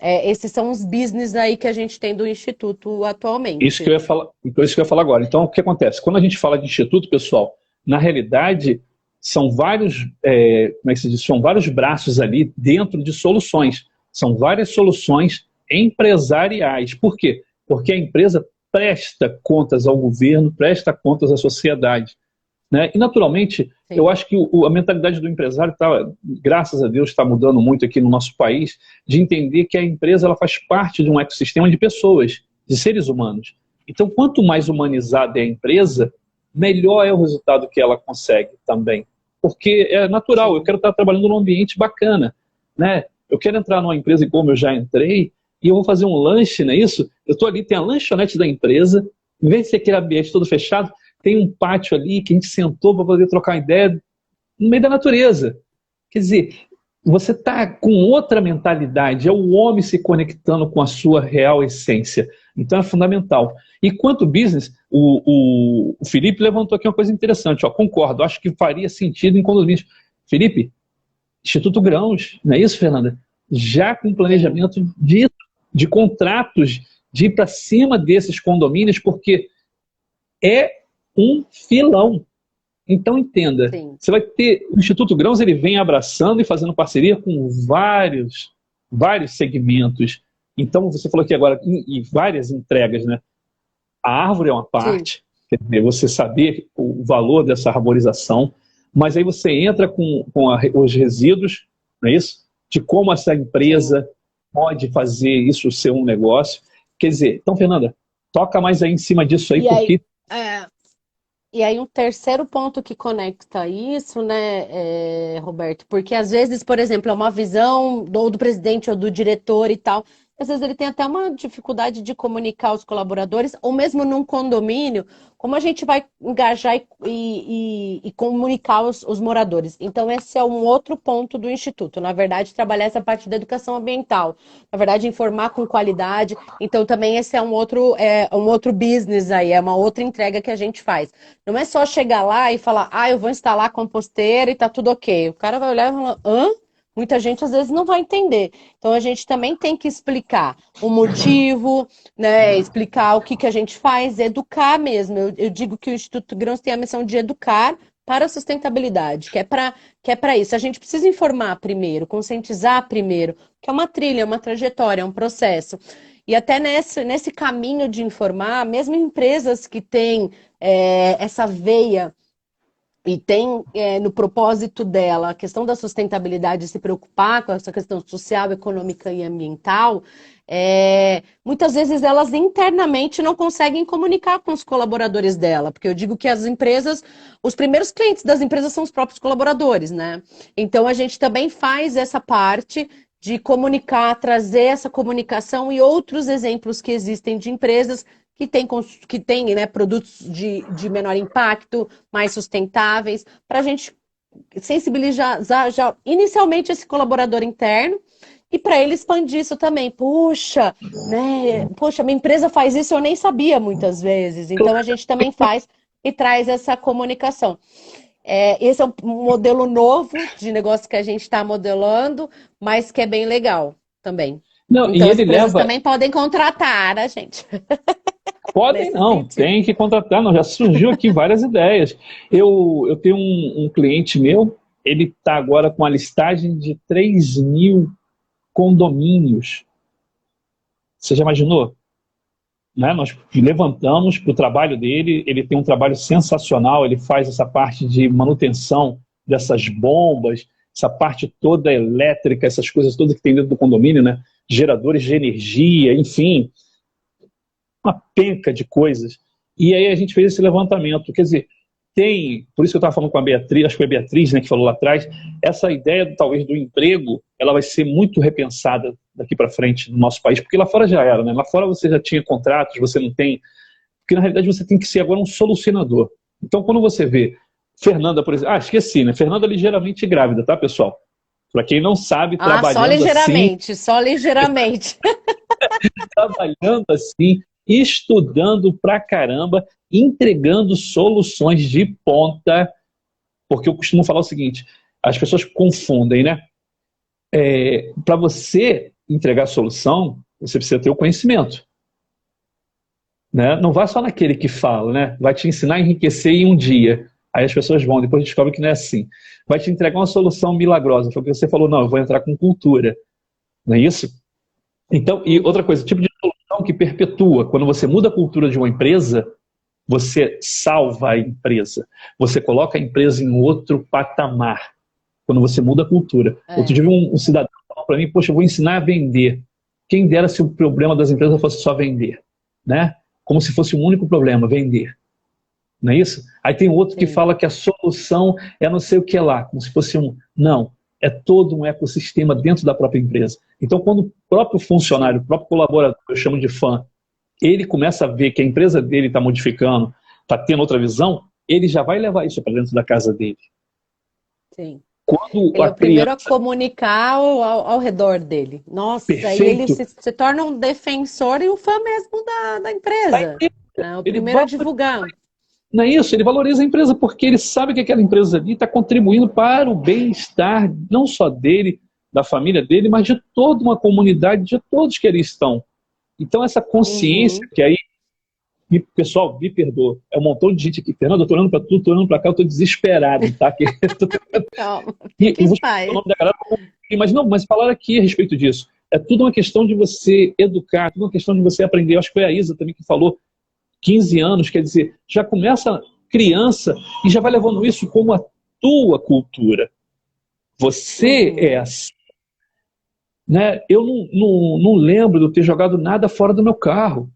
esses são os business aí que a gente tem do Instituto isso que eu atualmente. ia falar, então isso que eu ia falar agora. Então, o que acontece? Quando a gente fala de instituto, pessoal, na realidade, são vários, como é que se diz? São vários braços ali dentro de soluções. São várias soluções empresariais. Por quê? Porque a empresa presta contas ao governo, presta contas à sociedade. Né? E, naturalmente, eu Sim. acho que a mentalidade do empresário, graças a Deus, está mudando muito aqui no nosso país, de entender que a empresa ela faz parte de um ecossistema de pessoas, de seres humanos. Então, quanto mais humanizada é a empresa, melhor é o resultado que ela consegue também. Porque é natural, eu Sim. quero estar trabalhando num ambiente bacana. Né? Eu quero entrar numa empresa como eu já entrei, e eu vou fazer um lanche, não é isso? Eu estou ali, tem a lanchonete da empresa, em vez de ser aquele ambiente todo fechado, tem um pátio ali que a gente sentou para poder trocar ideia no meio da natureza. Quer dizer, você está com outra mentalidade, é o homem se conectando com a sua real essência. Então é fundamental. E quanto business, o Felipe levantou aqui uma coisa interessante, ó, concordo, acho que faria sentido em condomínios. Felipe, Instituto Grãos, não é isso, Fernanda? Já com planejamento de contratos, de ir para cima desses condomínios, porque é um filão. Então entenda, Sim. você vai ter, o Instituto Grãos, ele vem abraçando e fazendo parceria com vários segmentos. Então você falou aqui agora, e várias entregas, né? A árvore é uma Sim. parte, quer dizer, você saber o valor dessa arborização, mas aí você entra com os resíduos, não é isso? De como essa empresa pode fazer isso ser um negócio. Quer dizer, então, Fernanda, toca mais aí em cima disso aí, porque... E aí um terceiro ponto que conecta isso, né, Roberto? Porque às vezes, por exemplo, é uma visão do presidente ou do diretor e tal, às vezes ele tem até uma dificuldade de comunicar aos colaboradores, ou mesmo num condomínio, como a gente vai engajar e comunicar os moradores. Então, esse é um outro ponto do Instituto. Na verdade, trabalhar essa parte da educação ambiental. Na verdade, informar com qualidade. Então, também esse é um outro business aí, é uma outra entrega que a gente faz. Não é só chegar lá e falar, eu vou instalar a composteira e tá tudo ok. O cara vai olhar e falar, hã? Muita gente às vezes não vai entender. Então a gente também tem que explicar o motivo, né? Explicar o que a gente faz, educar mesmo. Eu digo que o Instituto Grãos tem a missão de educar para a sustentabilidade, que é para isso. A gente precisa informar primeiro, conscientizar primeiro, que é uma trilha, é uma trajetória, é um processo. E até nesse caminho de informar, mesmo empresas que têm essa veia e tem no propósito dela a questão da sustentabilidade, se preocupar com essa questão social, econômica e ambiental, muitas vezes elas internamente não conseguem comunicar com os colaboradores dela, porque eu digo que as empresas, os primeiros clientes das empresas são os próprios colaboradores, né? Então a gente também faz essa parte de comunicar, trazer essa comunicação e outros exemplos que existem de empresas que tem, né, produtos de menor impacto, mais sustentáveis, para a gente sensibilizar já inicialmente esse colaborador interno e para ele expandir isso também. Puxa, né? Poxa, minha empresa faz isso, eu nem sabia muitas vezes. Então a gente também faz e traz essa comunicação. Esse é um modelo novo de negócio que a gente está modelando, mas que é bem legal também. Não, Então e as ele empresas leva... também podem contratar a gente. Podem Nesse não, sentido. tem que contratar, não, já surgiu aqui várias ideias. Eu tenho um cliente meu, ele está agora com a listagem de 3.000 condomínios. Você já imaginou? Né? Nós levantamos para o trabalho dele, ele tem um trabalho sensacional, ele faz essa parte de manutenção dessas bombas, essa parte toda elétrica, essas coisas todas que tem dentro do condomínio, né? Geradores de energia, enfim, uma penca de coisas. E aí a gente fez esse levantamento, quer dizer, por isso que eu estava falando com a Beatriz, acho que foi a Beatriz, né, que falou lá atrás, essa ideia talvez do emprego, ela vai ser muito repensada daqui para frente no nosso país, porque lá fora já era, né? Lá fora você já tinha contratos, você não tem, porque na realidade você tem que ser agora um solucionador. Então quando você vê Fernanda, por exemplo, esqueci, né? Fernanda ligeiramente grávida, tá, pessoal? Para quem não sabe, Só ligeiramente, só ligeiramente. trabalhando assim, estudando pra caramba, entregando soluções de ponta, porque eu costumo falar o seguinte, as pessoas confundem, né? Para você entregar a solução, você precisa ter o conhecimento. Né? Não vai só naquele que fala, né? Vai te ensinar a enriquecer em um dia. Aí as pessoas vão, depois descobrem que não é assim. Vai te entregar uma solução milagrosa. Foi o que você falou, não, eu vou entrar com cultura. Não é isso? Então, e outra coisa, tipo de solução que perpetua. Quando você muda a cultura de uma empresa, você salva a empresa. Você coloca a empresa em outro patamar. Quando você muda a cultura. Outro dia um cidadão falou para mim, poxa, eu vou ensinar a vender. Quem dera se o problema das empresas fosse só vender. Né? Como se fosse um único problema, vender. Não é isso? Aí tem outro que fala que a solução é não sei o que lá, como se fosse Não, é todo um ecossistema dentro da própria empresa. Então, quando o próprio funcionário, o próprio colaborador, eu chamo de fã, ele começa a ver que a empresa dele está modificando, está tendo outra visão, ele já vai levar isso para dentro da casa dele. Sim. Quando Ele a é o primeiro a criança... comunicar ao redor dele. Nossa, e ele Perfeito. se torna um defensor e um fã mesmo da empresa. É o Ele primeiro a valoriza, divulgar. não é isso? Ele valoriza a empresa porque ele sabe que aquela empresa ali está contribuindo para o bem-estar, não só dele, da família dele, mas de toda uma comunidade, de todos que ali estão. Então, essa consciência Uhum. que aí, pessoal, me perdoa, é um montão de gente aqui. Fernando, eu estou olhando para tudo, estou olhando para cá, eu estou desesperado, tá? Calma, E fique eu em vou esquecer o paz. nome da galera, mas não, mas falaram aqui a respeito disso. É tudo uma questão de você educar, tudo uma questão de você aprender. Eu acho que foi a Isa também que falou, 15 anos, quer dizer, já começa criança e já vai levando isso como a tua cultura. Você é Uhum. assim, né? Eu não lembro de eu ter jogado nada fora do meu carro.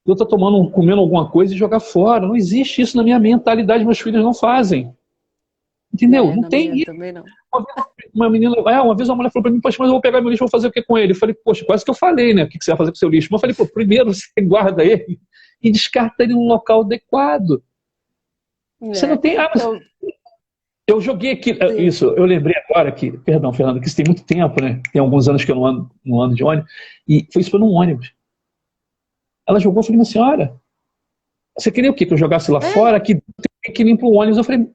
Eu estou tomando, comendo alguma coisa e jogar fora. Não existe isso na minha mentalidade, meus filhos não fazem. Entendeu? É, Não na tem minha isso. também não. Uma menina, uma vez uma mulher falou para mim, poxa, mas eu vou pegar meu lixo, vou fazer o que com ele? Eu falei, poxa, quase que eu falei, né? O que você vai fazer com o seu lixo? Mas eu falei, pô, primeiro você guarda ele e descarta ele num local adequado. Você não É, tem. Ah, mas eu, eu joguei aqui. sim. Isso, eu lembrei agora que. Perdão, Fernando, que isso tem muito tempo, né? Tem alguns anos que eu não ando de ônibus. E foi isso foi num ônibus. Ela jogou, eu falei, minha senhora, você queria o quê? Que eu jogasse lá É, fora? Que tem que limpar o ônibus. Eu falei,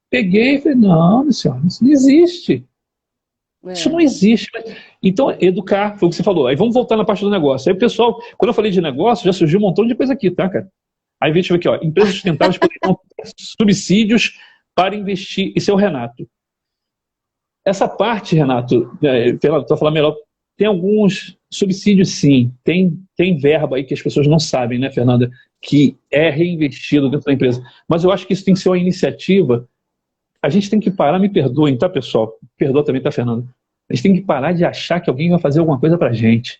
peguei e falei, não, minha senhora, isso não existe. Isso é. não existe. Então, educar, foi o que você falou. Aí vamos voltar na parte do negócio. Aí, pessoal, quando eu falei de negócio, já surgiu um montão de coisa aqui, tá, cara? Aí a gente vê aqui, ó, empresas sustentáveis poderiam ter subsídios para investir. Isso é o Renato. Essa parte, Renato, Fernando, estou falando melhor, tem alguns subsídios, sim. Tem verba aí que as pessoas não sabem, né, Fernanda? Que é reinvestido dentro da empresa. Mas eu acho que isso tem que ser uma iniciativa. A gente tem que parar, me perdoem, tá, pessoal? Perdoa também, tá, Fernanda? A gente tem que parar de achar que alguém vai fazer alguma coisa pra gente.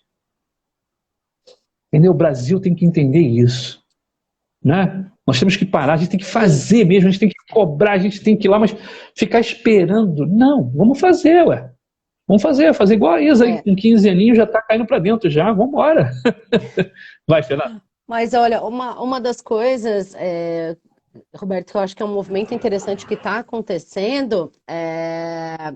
Entendeu? O Brasil tem que entender isso, né? Nós temos que parar, a gente tem que Sim. fazer mesmo, a gente tem que cobrar, a gente tem que ir lá, mas ficar esperando. Não, vamos fazer, ué. Vamos fazer igual a Isa aí, É. com 15 aninhos já tá caindo pra dentro já, vamos embora. Vai, Fernanda. Mas olha, uma das coisas, Roberto, que eu acho que é um movimento interessante que está acontecendo, é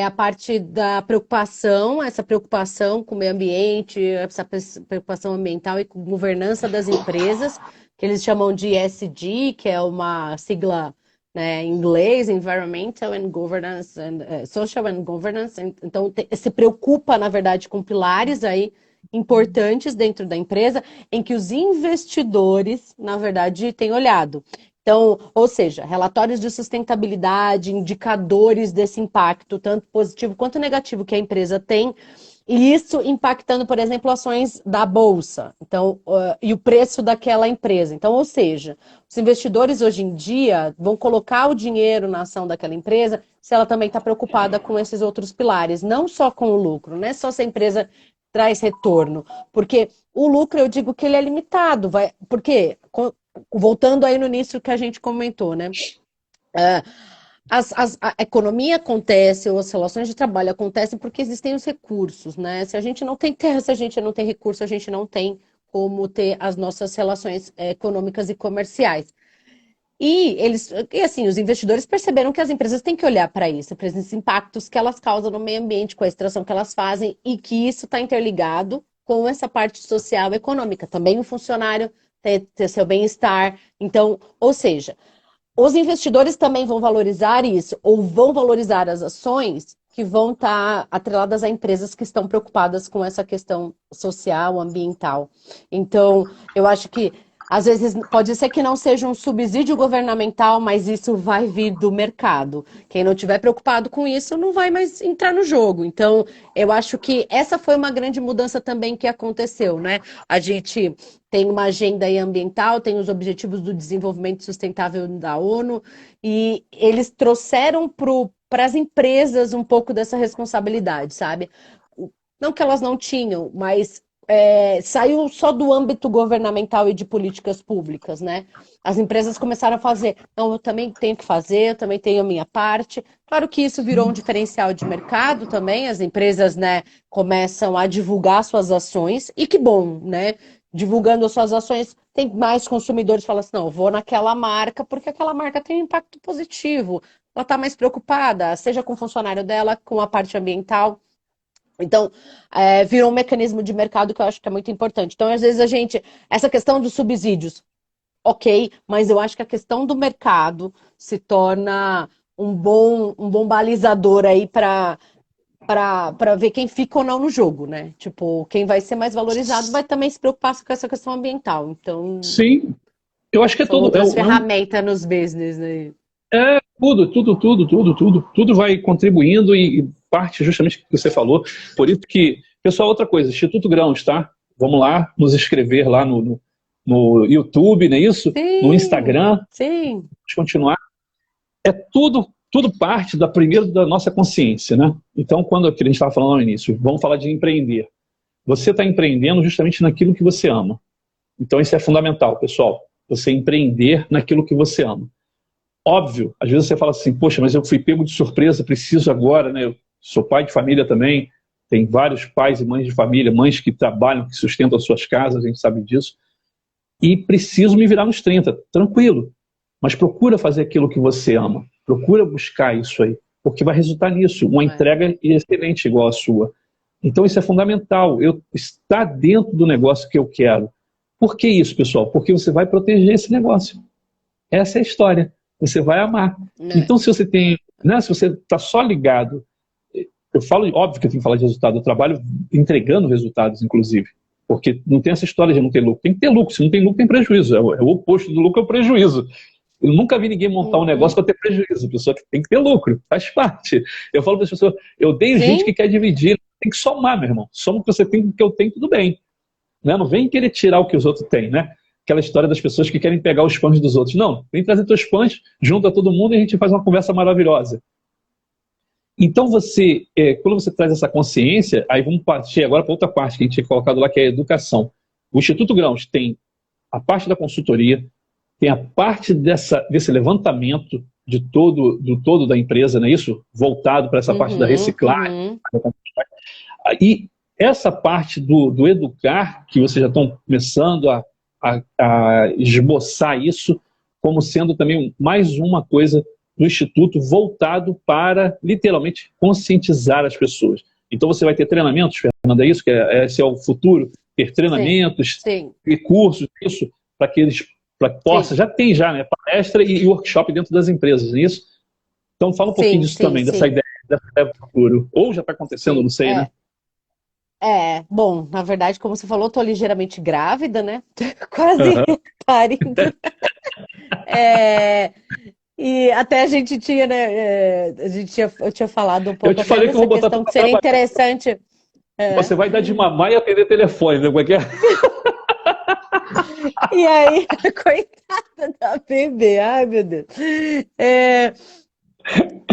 a parte da preocupação, essa preocupação com o meio ambiente, essa preocupação ambiental e com governança das empresas, que eles chamam de ESG, que é uma sigla, né, em inglês, Environmental and Governance, Social and Governance. Então, se preocupa, na verdade, com pilares aí importantes dentro da empresa, em que os investidores, na verdade, têm olhado. Então, ou seja, relatórios de sustentabilidade, indicadores desse impacto, tanto positivo quanto negativo que a empresa tem, e isso impactando, por exemplo, ações da bolsa, então, e o preço daquela empresa. Então, ou seja, os investidores hoje em dia vão colocar o dinheiro na ação daquela empresa se ela também está preocupada com esses outros pilares, não só com o lucro, não é só se a empresa traz retorno, porque o lucro eu digo que ele é limitado, porque voltando aí no início que a gente comentou, né? A economia acontece, ou as relações de trabalho acontecem porque existem os recursos, né? Se a gente não tem terra, se a gente não tem recurso, a gente não tem como ter as nossas relações econômicas e comerciais. E assim, os investidores perceberam que as empresas têm que olhar para isso, para esses impactos que elas causam no meio ambiente, com a extração que elas fazem, e que isso está interligado com essa parte social e econômica. Também o funcionário ter seu bem-estar. Então, ou seja, os investidores também vão valorizar isso, ou vão valorizar as ações que vão estar atreladas a empresas que estão preocupadas com essa questão social, ambiental. Então, eu acho que às vezes pode ser que não seja um subsídio governamental, mas isso vai vir do mercado. Quem não estiver preocupado com isso não vai mais entrar no jogo. Então, eu acho que essa foi uma grande mudança também que aconteceu, né? A gente tem uma agenda aí ambiental, tem os Objetivos do Desenvolvimento Sustentável da ONU, e eles trouxeram para as empresas um pouco dessa responsabilidade, sabe? Não que elas não tinham, mas saiu só do âmbito governamental e de políticas públicas, né? As empresas começaram a fazer, não, eu também tenho que fazer, eu também tenho a minha parte. Claro que isso virou um diferencial de mercado também, as empresas, né, começam a divulgar suas ações, e que bom, né? Divulgando as suas ações, tem mais consumidores que falam assim, não, eu vou naquela marca porque aquela marca tem um impacto positivo. ela está mais preocupada, seja com o funcionário dela, com a parte ambiental. Então, virou um mecanismo de mercado que eu acho que é muito importante. Então, às vezes essa questão dos subsídios, ok, mas eu acho que a questão do mercado se torna um bom balizador aí para ver quem fica ou não no jogo, né? Tipo, quem vai ser mais valorizado vai também se preocupar com essa questão ambiental. Então, Sim, eu acho que é são todo. outras ferramentas nos business, né? Tudo vai contribuindo e parte justamente do que você falou. Por isso que, pessoal, outra coisa, Instituto Grãos, tá? Vamos lá nos inscrever lá no YouTube, não é isso? No Sim, Instagram, sim. vamos continuar. É tudo parte da nossa consciência, né? Então, quando a gente estava falando no início, vamos falar de empreender. Você está empreendendo justamente naquilo que você ama. Então, isso é fundamental, pessoal. Você empreender naquilo que você ama. Óbvio, às vezes você fala assim, poxa, mas eu fui pego de surpresa, preciso agora, né? Eu sou pai de família também, tem vários pais e mães de família, mães que trabalham, que sustentam as suas casas, a gente sabe disso, e preciso me virar nos 30, tranquilo. Mas procura fazer aquilo que você ama, procura buscar isso aí, porque vai resultar nisso, uma entrega excelente igual a sua. Então isso é fundamental, eu estar dentro do negócio que eu quero. Por que isso, pessoal? Porque você vai proteger esse negócio. Essa é a história. Você vai amar. É. Então, se você tem, né, se você está só ligado, eu falo, óbvio que eu tenho que falar de resultado, eu trabalho entregando resultados, inclusive, porque não tem essa história de não ter lucro. Tem que ter lucro. Se não tem lucro, tem prejuízo. É o oposto do lucro, é o prejuízo. Eu nunca vi ninguém montar um negócio para ter prejuízo. A pessoa tem que ter lucro, faz parte. Eu falo para as pessoas, eu odeio gente Sim, que quer dividir, tem que somar, meu irmão. Soma o que você tem com o que eu tenho, tudo bem. Né? Não vem querer tirar o que os outros têm, né? Aquela história das pessoas que querem pegar os pães dos outros. Não, vem trazer teus pães, junta todo mundo e a gente faz uma conversa maravilhosa. Então quando você traz essa consciência, aí vamos partir agora para outra parte que a gente tinha colocado lá, que é a educação. O Instituto Grãos tem a parte da consultoria, tem a parte desse levantamento do todo da empresa, não é isso? Voltado para essa parte da uhum, reciclagem. uhum. E essa parte do educar, que vocês já estão começando a esboçar isso como sendo também mais uma coisa do Instituto voltado para, literalmente, conscientizar as pessoas. Então você vai ter treinamentos, Fernanda, é isso? Esse é o futuro? Ter Sim, treinamentos, sim, recursos, isso, para que eles sim, possam, já tem já, né? Palestra e workshop dentro das empresas, não é isso? Então fala um pouquinho sim, disso sim, também, sim, dessa ideia do futuro. Ou já está acontecendo, sim. não sei, né? Bom, na verdade, como você falou, tô ligeiramente grávida, né? Quase Uhum. parindo. É, e até a gente tinha, né? Eu tinha falado um Eu pouco te até falei que eu dessa vou botar tu questão que para seria trabalhar. interessante. é, Você vai dar de mamar e atender telefone, né? Como é que é? E aí, coitada da bebê, ai meu Deus. É,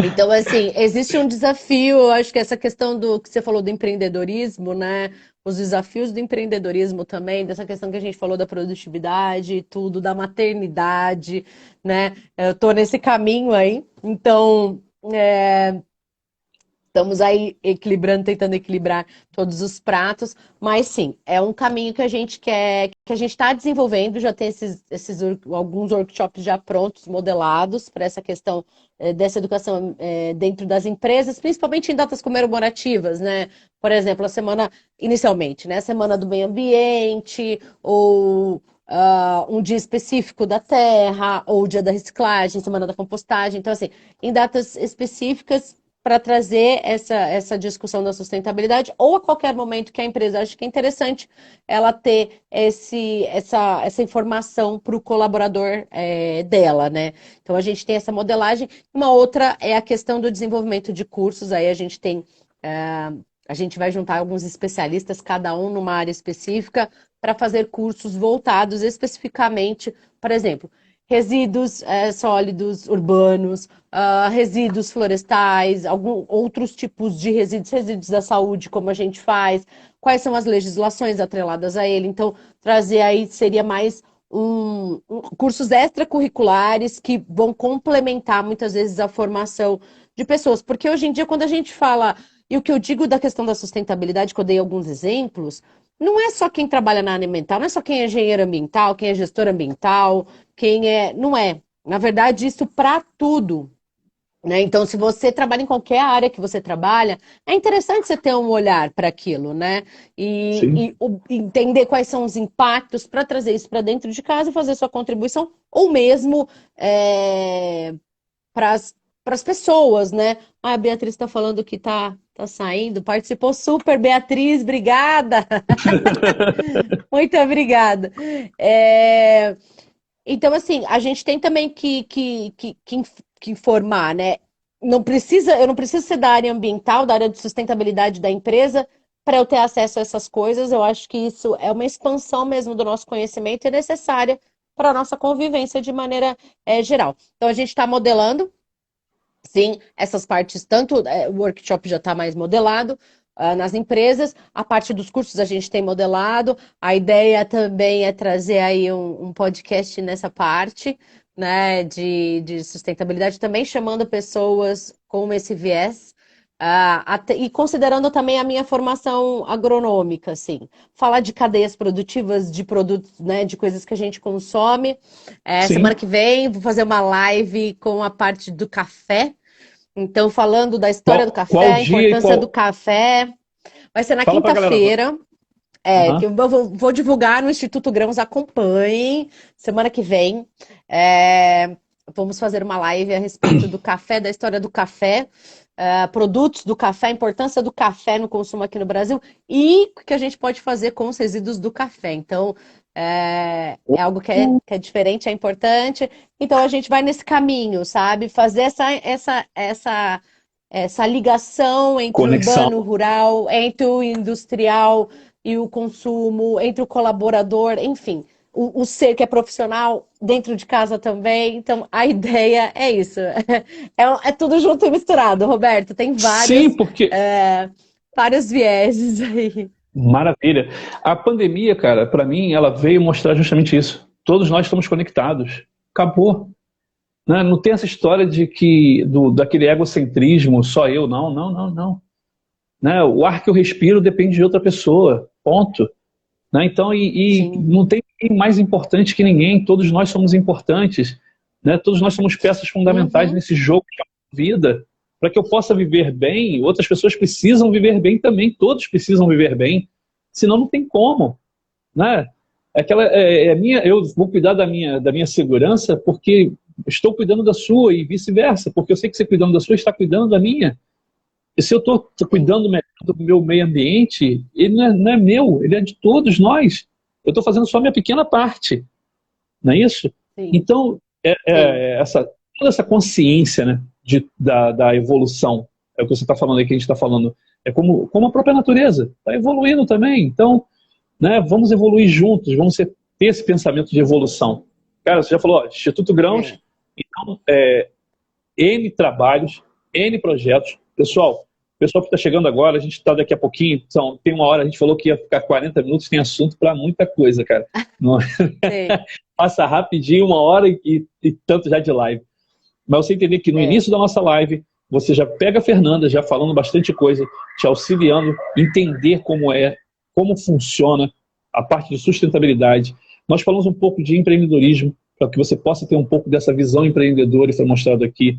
Então, assim, existe um desafio, eu acho que essa questão do que você falou do empreendedorismo, né? Os desafios do empreendedorismo também, dessa questão que a gente falou da produtividade e tudo, da maternidade, né? Eu tô nesse caminho aí, então estamos aí equilibrando, tentando equilibrar todos os pratos, mas sim, é um caminho que a gente quer, que a gente está desenvolvendo, já tem alguns workshops já prontos, modelados para essa questão dessa educação dentro das empresas, principalmente em datas comemorativas, né? Por exemplo, a semana, inicialmente, né? A Semana do Meio Ambiente, ou um dia específico da terra, ou o dia da reciclagem, semana da compostagem. Então, assim, em datas específicas para trazer essa discussão da sustentabilidade, ou a qualquer momento que a empresa acha que é interessante ela ter essa informação para o colaborador dela, né? Então a gente tem essa modelagem. Uma outra é a questão do desenvolvimento de cursos, aí a gente tem. A gente vai juntar alguns especialistas, cada um numa área específica, para fazer cursos voltados especificamente, por exemplo, resíduos sólidos urbanos, resíduos florestais, outros tipos de resíduos da saúde, como a gente faz, quais são as legislações atreladas a ele. Então, trazer aí seria mais cursos extracurriculares que vão complementar muitas vezes a formação de pessoas. Porque hoje em dia, quando a gente fala, e o que eu digo da questão da sustentabilidade, que eu dei alguns exemplos, não é só quem trabalha na área ambiental, não é só quem é engenheiro ambiental, quem é gestor ambiental, quem é. Não é. Na verdade, isso para tudo. né? Então, se você trabalha em qualquer área que você trabalha, é interessante você ter um olhar para aquilo, né? Sim. E entender quais são os impactos para trazer isso para dentro de casa e fazer sua contribuição, ou mesmo para as pessoas, né? Ah, a Beatriz está falando que tá saindo, participou super, Beatriz, obrigada! Muito obrigada. É, Então, assim, a gente tem também que informar, né? Eu não preciso ser da área ambiental, da área de sustentabilidade da empresa, para eu ter acesso a essas coisas. Eu acho que isso é uma expansão mesmo do nosso conhecimento e é necessária para a nossa convivência de maneira geral. Então, a gente está modelando. Sim, essas partes, tanto o workshop já está mais modelado nas empresas, a parte dos cursos a gente tem modelado, a ideia também é trazer aí um podcast nessa parte, né, de sustentabilidade, também chamando pessoas com esse viés, e considerando também a minha formação agronômica, assim, falar de cadeias produtivas, de produtos, né, de coisas que a gente consome. Semana Sim. que vem vou fazer uma live com a parte do café, então, falando da história do Qual café, a dia e importância do qual... café, vai ser na Fala pra galera. quinta-feira, que Aham. eu vou divulgar no Instituto Grãos, acompanhem, semana que vem. É, vamos fazer uma live a respeito do café, da história do café, produtos do café, a importância do café no consumo aqui no Brasil e o que a gente pode fazer com os resíduos do café. Então, é algo que é diferente, é importante. Então, a gente vai nesse caminho, sabe? Fazer essa ligação entre o Conexão. urbano, o rural, entre o industrial e o consumo, entre o colaborador, enfim, o ser que é profissional dentro de casa também. Então, a ideia é isso. É tudo junto e misturado, Roberto. Tem Sim, porque... vários vieses aí. Maravilha. A pandemia, cara, para mim, ela veio mostrar justamente isso. Todos nós estamos conectados. Acabou. Né? Não tem essa história de que daquele egocentrismo, só eu. Não, não, não, não. Né? O ar que eu respiro depende de outra pessoa. Ponto. Né? Então, e Sim. não tem ninguém mais importante que ninguém. Todos nós somos importantes. Né? Todos nós somos peças fundamentais Uhum. nesse jogo de vida. Para que eu possa viver bem, outras pessoas precisam viver bem também. Todos precisam viver bem. Senão não tem como. Né? Eu vou cuidar da minha segurança porque estou cuidando da sua e vice-versa, porque eu sei que você cuidando da sua está cuidando da minha. E se eu estou Sim. cuidando melhor do meu meio ambiente, ele não é meu, ele é de todos nós. Eu estou fazendo só a minha pequena parte, não é isso? Sim. Então, Sim. toda essa consciência, né, da evolução, é o que você está falando aí, que a gente está falando, é como a própria natureza, está evoluindo também. Então, né, vamos evoluir juntos, ter esse pensamento de evolução. Cara, você já falou, ó, Instituto Grãos, É. então, N trabalhos, N projetos. Pessoal que está chegando agora, a gente está daqui a pouquinho, tem uma hora, a gente falou que ia ficar 40 minutos, tem assunto para muita coisa, cara. Não, Sim. passa rapidinho, uma hora e tanto já de live. Mas você entender que no É. início da nossa live, você já pega a Fernanda, já falando bastante coisa, te auxiliando, entender como funciona a parte de sustentabilidade. Nós falamos um pouco de empreendedorismo, para que você possa ter um pouco dessa visão empreendedora, e foi mostrado aqui.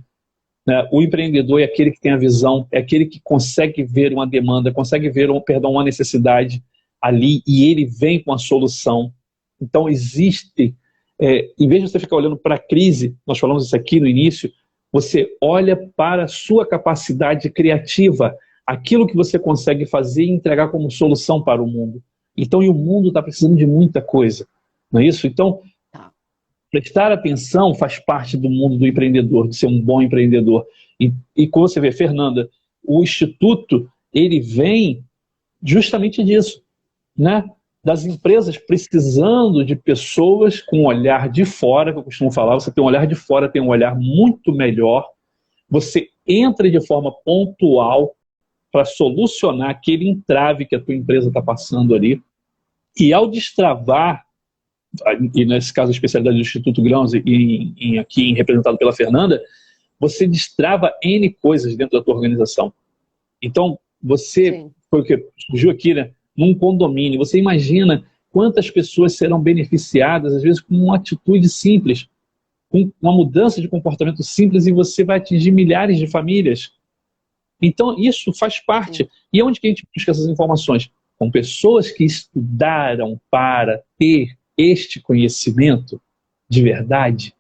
Né? O empreendedor é aquele que tem a visão, é aquele que consegue ver uma demanda, consegue ver uma necessidade ali e ele vem com a solução. Então existe, em vez de você ficar olhando para a crise, nós falamos isso aqui no início, você olha para a sua capacidade criativa, aquilo que você consegue fazer e entregar como solução para o mundo. Então, e o mundo está precisando de muita coisa, não é isso? Então, Tá. prestar atenção faz parte do mundo do empreendedor, de ser um bom empreendedor. E como você vê, Fernanda, o Instituto, ele vem justamente disso, né? Das empresas precisando de pessoas com um olhar de fora, que eu costumo falar, você tem um olhar de fora, tem um olhar muito melhor, você entra de forma pontual para solucionar aquele entrave que a tua empresa está passando ali, e ao destravar, e nesse caso a especialidade do Instituto Grãos, aqui representado pela Fernanda, você destrava N coisas dentro da tua organização. Então, Sim. porque surgiu aqui, né, num condomínio, você imagina quantas pessoas serão beneficiadas, às vezes com uma atitude simples. com uma mudança de comportamento simples e você vai atingir milhares de famílias. Então, isso faz parte. E onde que a gente busca essas informações? Com pessoas que estudaram para ter este conhecimento de verdade,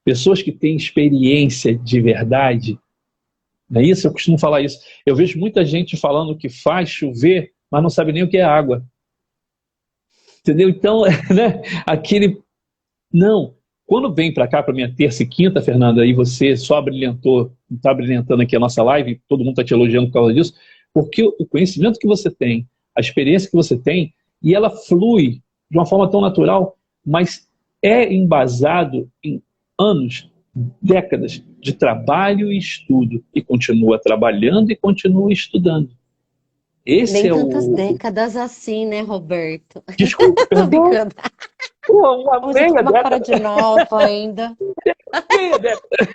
pessoas que têm experiência de verdade. Não é isso? Eu costumo falar isso. Eu vejo muita gente falando que faz chover, mas não sabe nem o que é água. Entendeu? Então, né, aquele... Não. Quando vem para cá, para minha terça e quinta, Fernanda, e você só brilhantou, está brilhantando aqui a nossa live, todo mundo está te elogiando por causa disso, porque o conhecimento que você tem, a experiência que você tem, e ela flui de uma forma tão natural, mas é embasado em anos, décadas de trabalho e estudo, e continua trabalhando e continua estudando. Esse Nem é tantas o... décadas assim, né, Roberto? Desculpa, Tô perdão. brincando. Pô, uma Você tem meia uma cara década, de nova ainda. meia década.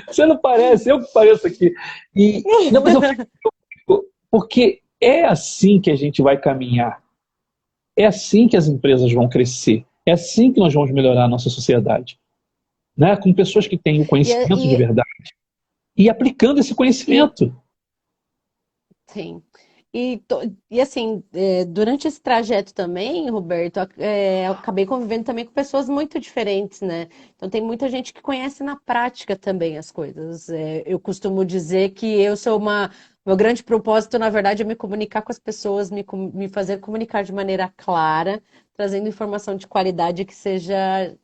Você não parece, eu que pareço aqui. E, não, mas eu fico, porque é assim que a gente vai caminhar. É assim que as empresas vão crescer. É assim que nós vamos melhorar a nossa sociedade. Né? Com pessoas que têm o E, conhecimento de e, verdade e aplicando esse e conhecimento. sim. E assim, durante esse trajeto também, Roberto, eu acabei convivendo também com pessoas muito diferentes, né? Então tem muita gente que conhece na prática também as coisas. Eu costumo dizer que eu sou uma. Meu grande propósito, na verdade, é me comunicar com as pessoas, me fazer comunicar de maneira clara, trazendo informação de qualidade que seja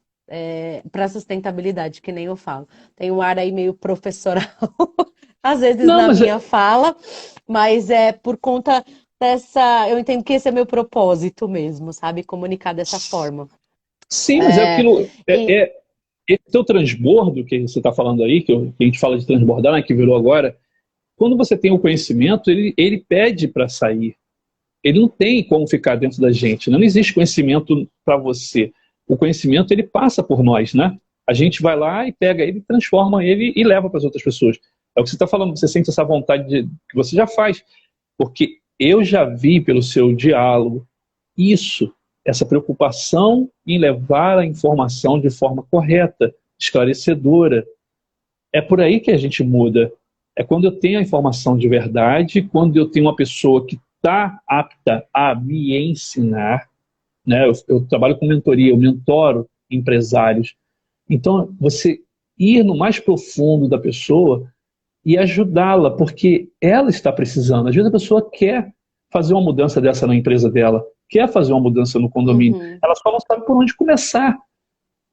para sustentabilidade, que nem eu falo. Tem um ar aí meio professoral, às vezes Não, na mas minha fala, mas é por conta dessa. Eu entendo que esse é meu propósito mesmo, sabe? Comunicar dessa forma. sim, mas é É, aquilo. e, Esse teu transbordo que você está falando aí, que a gente fala de transbordar, né, que virou agora, quando você tem o conhecimento, ele pede para sair. Ele não tem como ficar dentro da gente. Não existe conhecimento para você. O conhecimento, ele passa por nós, né? A gente vai lá e pega ele, transforma ele e leva para as outras pessoas. É o que você está falando, você sente essa vontade que você já faz. Porque eu já vi pelo seu diálogo isso, essa preocupação em levar a informação de forma correta, esclarecedora. É por aí que a gente muda. É quando eu tenho a informação de verdade, quando eu tenho uma pessoa que está apta a me ensinar, né? Eu trabalho com mentoria, eu mentoro empresários. Então, você ir no mais profundo da pessoa e ajudá-la, porque ela está precisando. Às vezes a pessoa quer fazer uma mudança dessa na empresa dela, quer fazer uma mudança no condomínio, uhum, ela só não sabe por onde começar.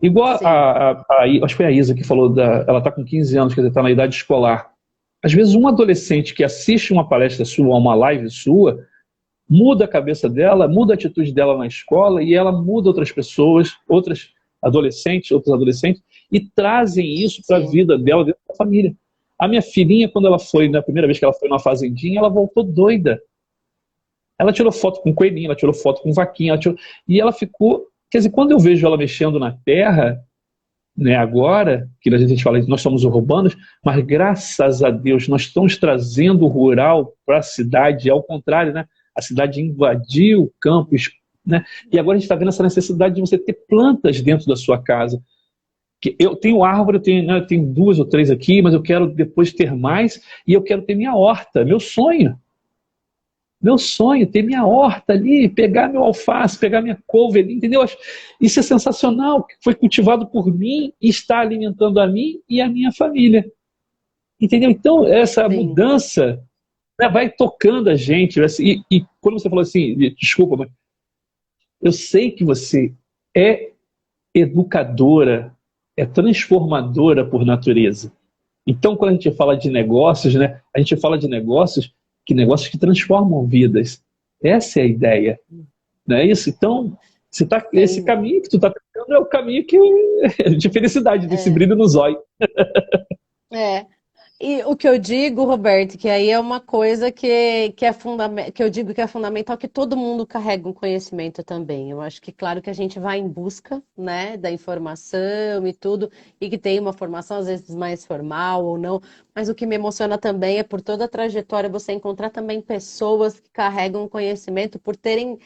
Igual sim, acho que foi a Isa que falou, ela está com 15 anos, quer dizer, está na idade escolar. Às vezes um adolescente que assiste uma palestra sua, uma live sua, muda a cabeça dela, muda a atitude dela na escola e ela muda outras pessoas, outros adolescentes, e trazem isso para a sim, vida dela dentro da família. A minha filhinha, quando ela foi, na primeira vez que ela foi numa fazendinha, ela voltou doida. Ela tirou foto com coelhinho, ela tirou foto com vaquinha, e ela ficou... Quer dizer, quando eu vejo ela mexendo na terra, né, agora, que a gente fala que nós somos urbanos, mas graças a Deus nós estamos trazendo o rural para a cidade, ao contrário, né? A cidade invadiu o campo, né? E agora a gente está vendo essa necessidade de você ter plantas dentro da sua casa. Que eu tenho árvore, eu tenho 2 ou 3 aqui, mas eu quero depois ter mais e eu quero ter minha horta, meu sonho. Meu sonho, ter minha horta ali, pegar meu alface, pegar minha couve ali, entendeu? Isso é sensacional, que foi cultivado por mim e está alimentando a mim e a minha família. Entendeu? Então, essa sim. mudança, né, vai tocando a gente. E quando você falou assim, desculpa, mas eu sei que você é educadora, é transformadora por natureza. Então, quando a gente fala de negócios, né, a gente fala de negócios que transformam vidas. Essa é a ideia, não é isso? Então, esse Sem, caminho que tu está tentando é o caminho de felicidade, desse é, brilho nos olhos. é. E o que eu digo, Roberto, que aí é uma coisa que é que eu digo que é fundamental, que todo mundo carrega um conhecimento também. Eu acho que, claro, que a gente vai em busca, né, da informação e tudo, e que tem uma formação, às vezes, mais formal ou não, mas o que me emociona também é por toda a trajetória você encontrar também pessoas que carregam conhecimento por terem,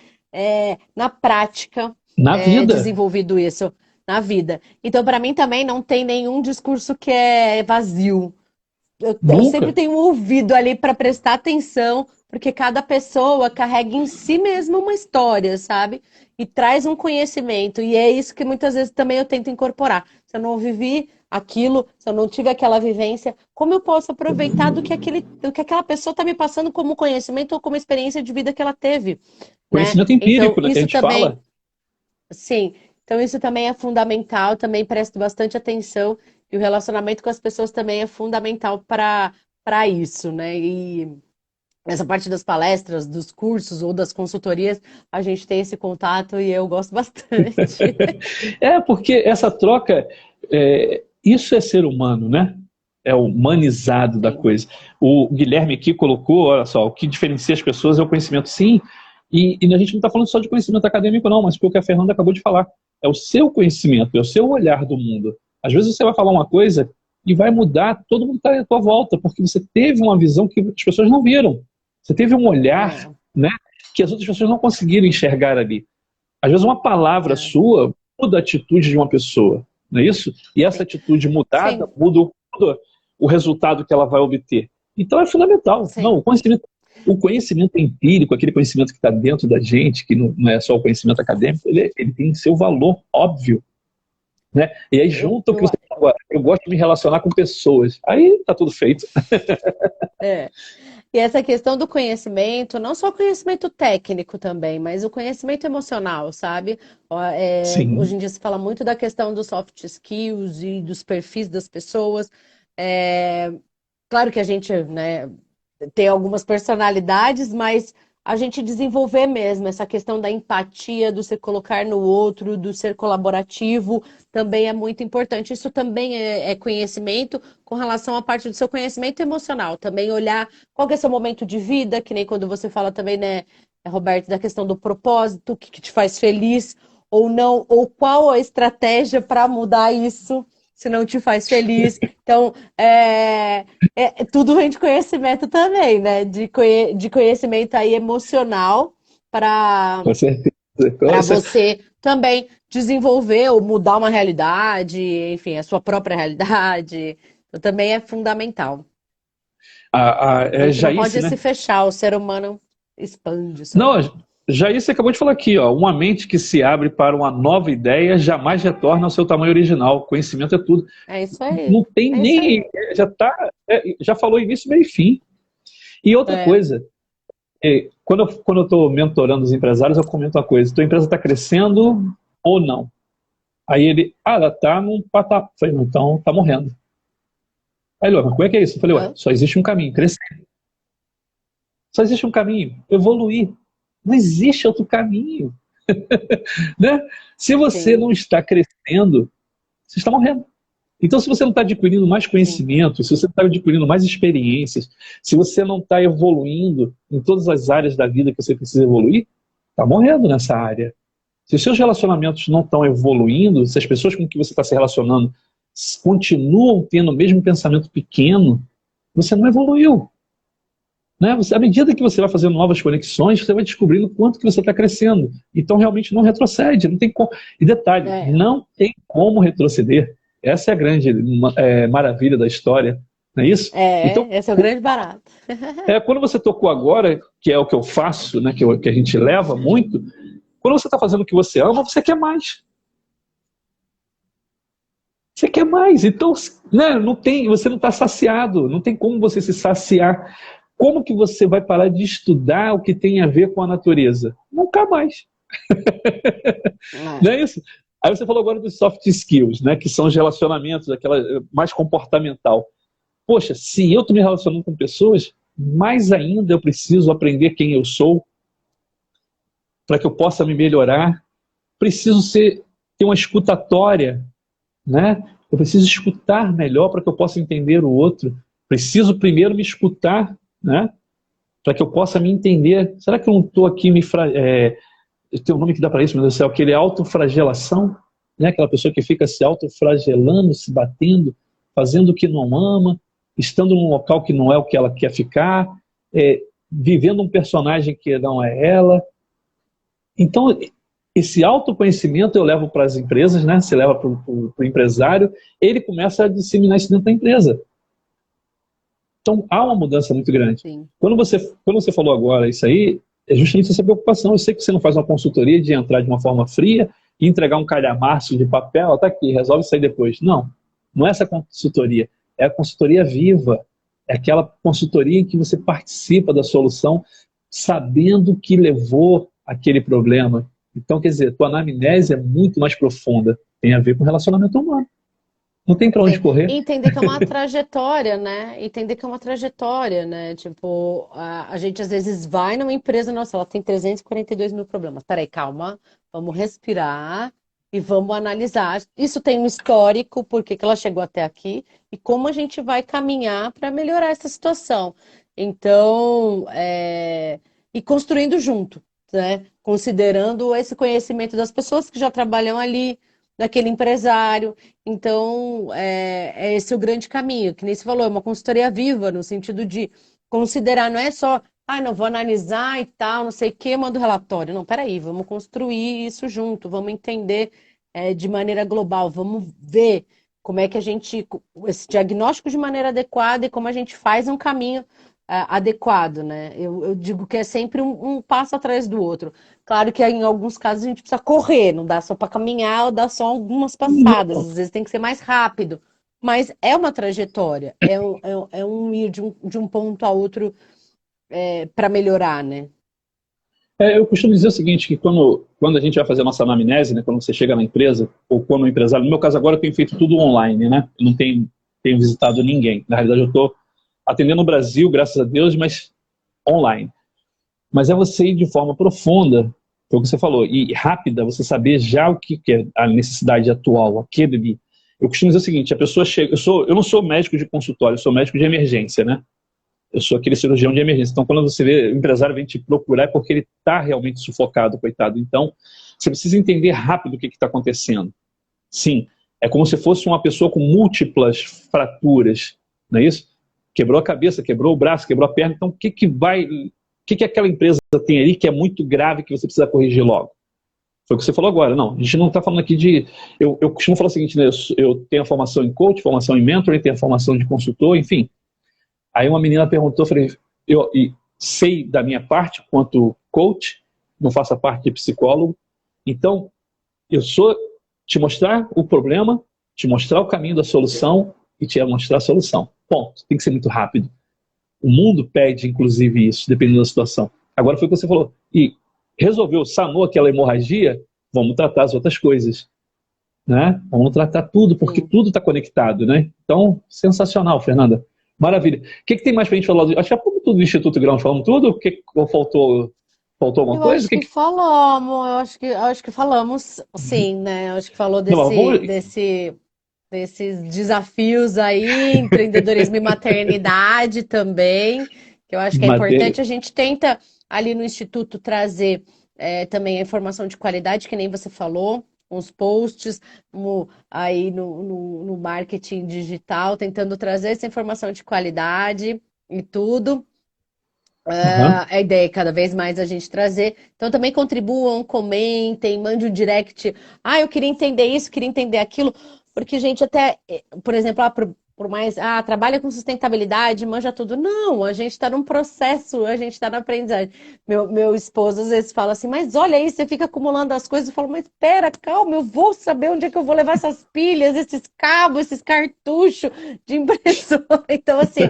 na prática, Na vida, desenvolvido isso. na vida. Então, para mim também não tem nenhum discurso que é vazio. Eu sempre Nunca. tenho um ouvido ali para prestar atenção, porque cada pessoa carrega em si mesma uma história, sabe? E traz um conhecimento. E é isso que muitas vezes também eu tento incorporar. Se eu não vivi aquilo, se eu não tive aquela vivência, como eu posso aproveitar do que aquela pessoa está me passando como conhecimento ou como experiência de vida que ela teve, né? Conhecimento Então, empírico, né, que a isso gente também, fala. sim. Então, isso também é fundamental, também presto bastante atenção. E o relacionamento com as pessoas também é fundamental para isso, né? E essa parte das palestras, dos cursos ou das consultorias, a gente tem esse contato e eu gosto bastante. É, porque essa troca, isso é ser humano, né? É o humanizado da Sim. coisa. O Guilherme aqui colocou, olha só, o que diferencia as pessoas é o conhecimento, sim, e a gente não está falando só de conhecimento acadêmico, não, mas foi o que a Fernanda acabou de falar. É o seu conhecimento, é o seu olhar do mundo. Às vezes você vai falar uma coisa e vai mudar todo mundo que está à tua volta, porque você teve uma visão que as pessoas não viram. Você teve um olhar, É, né, que as outras pessoas não conseguiram enxergar ali. Às vezes uma palavra é, sua muda a atitude de uma pessoa, não é isso? E essa sim. atitude mudada Sim, muda o resultado que ela vai obter. Então é fundamental. Não, sim. o conhecimento empírico, aquele conhecimento que está dentro da gente, que não é só o conhecimento acadêmico, ele tem seu valor óbvio. Né? E aí Eu, junto o que eu, você falou agora, eu gosto de me relacionar com pessoas. Aí está tudo feito. é. E essa questão do conhecimento, não só conhecimento técnico também, mas o conhecimento emocional, sabe? Sim. Hoje em dia se fala muito da questão dos soft skills e dos perfis das pessoas. É, claro que a gente, né, tem algumas personalidades, mas a gente desenvolver mesmo essa questão da empatia, do se colocar no outro, do ser colaborativo, também é muito importante. Isso também é conhecimento com relação à parte do seu conhecimento emocional. Também olhar qual que é seu momento de vida, que nem quando você fala também, né, Roberto, da questão do propósito, o que que te faz feliz ou não, ou qual a estratégia para mudar isso, se não te faz feliz. Então, tudo vem de conhecimento também, né? De conhecimento aí emocional para Com certeza. para você também desenvolver ou mudar uma realidade, enfim, a sua própria realidade. Então, também é fundamental. A É gente não Jair, pode se né? fechar, o ser humano expande só. Não, Jair, você acabou de falar aqui, ó, uma mente que se abre para uma nova ideia jamais retorna ao seu tamanho original. Conhecimento é tudo. É isso aí. Não tem É isso nem, aí. já tá, já falou início, meio e fim. E outra É. coisa, quando eu estou mentorando os empresários, eu comento uma coisa: tua empresa está crescendo ou não? Aí ele, ela está num patamar. Eu falei, então está morrendo. Aí ele, mas como é que é isso? Eu falei, ué, Hã? só existe um caminho, crescer. Só existe um caminho, evoluir. Não existe outro caminho. Né? Se você não Sim, está crescendo, você está morrendo. Então, se você não está adquirindo mais sim. conhecimento, se você não está adquirindo mais experiências, se você não está evoluindo em todas as áreas da vida que você precisa evoluir, está morrendo nessa área. Se os seus relacionamentos não estão evoluindo, se as pessoas com que você está se relacionando continuam tendo o mesmo pensamento pequeno, você não evoluiu. Né? À medida que você vai fazendo novas conexões, você vai descobrindo quanto que você está crescendo. Então, realmente não retrocede. Não tem como. E detalhe, É, não tem como retroceder. Essa é a grande maravilha da história. Não é isso? Então, esse é o grande barato. quando você tocou agora, que é o que eu faço, né, que a gente leva muito, quando você está fazendo o que você ama, você quer mais. Você quer mais. Então, né, não tem, você não está saciado. Não tem como você se saciar. Como que você vai parar de estudar o que tem a ver com a natureza? Nunca mais. Não É, é isso? Aí você falou agora dos soft skills, né, que são os relacionamentos, aquela mais comportamental. Poxa, se eu estou me relacionando com pessoas, mais ainda eu preciso aprender quem eu sou para que eu possa me melhorar. Preciso ter uma escutatória, né? Eu preciso escutar melhor para que eu possa entender o outro. Preciso primeiro me escutar, né? Para que eu possa me entender. Será que eu não estou aqui tem um nome que dá para isso, meu Deus do céu, aquele autoflagelação, né? Aquela pessoa que fica se autoflagelando, se batendo, fazendo o que não ama, estando num local que não é o que ela quer ficar, vivendo um personagem que não é ela. Então, Esse autoconhecimento eu levo para as empresas, né? Você leva para o empresário, ele começa a disseminar isso dentro da empresa. Então, há uma mudança muito grande. Sim. Quando você falou agora isso aí, é justamente essa preocupação. Eu sei que você não faz uma consultoria de entrar de uma forma fria e entregar um calhamaço de papel, tá aqui, resolve isso aí depois. Não, não é essa consultoria. É a consultoria viva. É aquela consultoria em que você participa da solução sabendo o que levou aquele problema. Então, quer dizer, tua anamnese é muito mais profunda. Tem a ver com relacionamento humano. Não tem para onde Tem. correr. E entender que é uma trajetória, né? Entender que é uma trajetória, né? Tipo, a gente às vezes vai numa empresa, nossa, ela tem 342 mil problemas. Peraí, calma, vamos respirar e vamos analisar. Isso tem um histórico, por que que ela chegou até aqui e como a gente vai caminhar para melhorar essa situação. Então, e construindo junto, né? Considerando esse conhecimento das pessoas que já trabalham ali, daquele empresário. Então, é esse o grande caminho, que nem você falou, é uma consultoria viva, no sentido de considerar, não é só, não vou analisar e tal, não sei o quê, mando relatório. Não, peraí, vamos construir isso junto, vamos entender de maneira global, vamos ver como é que a gente, esse diagnóstico de maneira adequada e como a gente faz um caminho adequado, né? Eu digo que é sempre um passo atrás do outro. Claro que em alguns casos a gente precisa correr, não dá só para caminhar ou dá só algumas passadas, às vezes tem que ser mais rápido. Mas é uma trajetória, é um ir de um ponto a outro para melhorar, né? Eu costumo dizer o seguinte, que quando a gente vai fazer a nossa anamnese, né, quando você chega na empresa, ou quando o empresário, no meu caso agora eu tenho feito tudo online, né? Eu não tenho visitado ninguém. Na realidade eu estou atendendo no Brasil, graças a Deus, mas online. Mas é você ir de forma profunda, foi o que você falou, e rápida, você saber já o que é a necessidade atual, aquele ali. Eu costumo dizer o seguinte, a pessoa chega, eu não sou médico de consultório, eu sou médico de emergência, né? Eu sou aquele cirurgião de emergência. Então, quando você vê o empresário vem te procurar, é porque ele está realmente sufocado, coitado. Então, você precisa entender rápido o que está acontecendo. Sim, é como se fosse uma pessoa com múltiplas fraturas, não é isso? Quebrou a cabeça, quebrou o braço, quebrou a perna. Então, o que aquela empresa tem ali que é muito grave que você precisa corrigir logo? Foi o que você falou agora. Não, a gente não está falando aqui de... Eu costumo falar o seguinte, né? Eu tenho a formação em coach, formação em mentor, tenho a formação de consultor, enfim. Aí uma menina perguntou, eu falei, eu sei da minha parte quanto coach, não faço a parte de psicólogo, então eu sou te mostrar o problema, te mostrar o caminho da solução e te mostrar a solução. Ponto. Tem que ser muito rápido. O mundo pede, inclusive, isso, dependendo da situação. Agora foi o que você falou. E resolveu, sanou aquela hemorragia, vamos tratar as outras coisas. Né? Vamos tratar tudo, porque Sim. tudo está conectado. Né? Então, sensacional, Fernanda. Maravilha. O que tem mais para a gente falar? Acho que já falamos tudo do Instituto Grão, falamos tudo? Ou faltou alguma Eu coisa? acho que falamos, eu acho que falamos, sim, né? Eu acho que falou Não, desses desafios aí, empreendedorismo e maternidade também, que eu acho que é Matéria. importante. A gente tenta ali no Instituto trazer também a informação de qualidade, que nem você falou, os posts aí no marketing digital, tentando trazer essa informação de qualidade e tudo. Uhum. A ideia é cada vez mais a gente trazer. Então também contribuam, comentem, mande um direct. Eu queria entender isso, queria entender aquilo. Porque, gente, até, por exemplo, por mais, trabalha com sustentabilidade, manja tudo. Não, a gente está num processo, a gente está na aprendizagem. Meu esposo às vezes fala assim, mas olha aí, você fica acumulando as coisas. Eu falo, mas espera, calma, eu vou saber onde é que eu vou levar essas pilhas, esses cabos, esses cartuchos de impressora. Então, assim,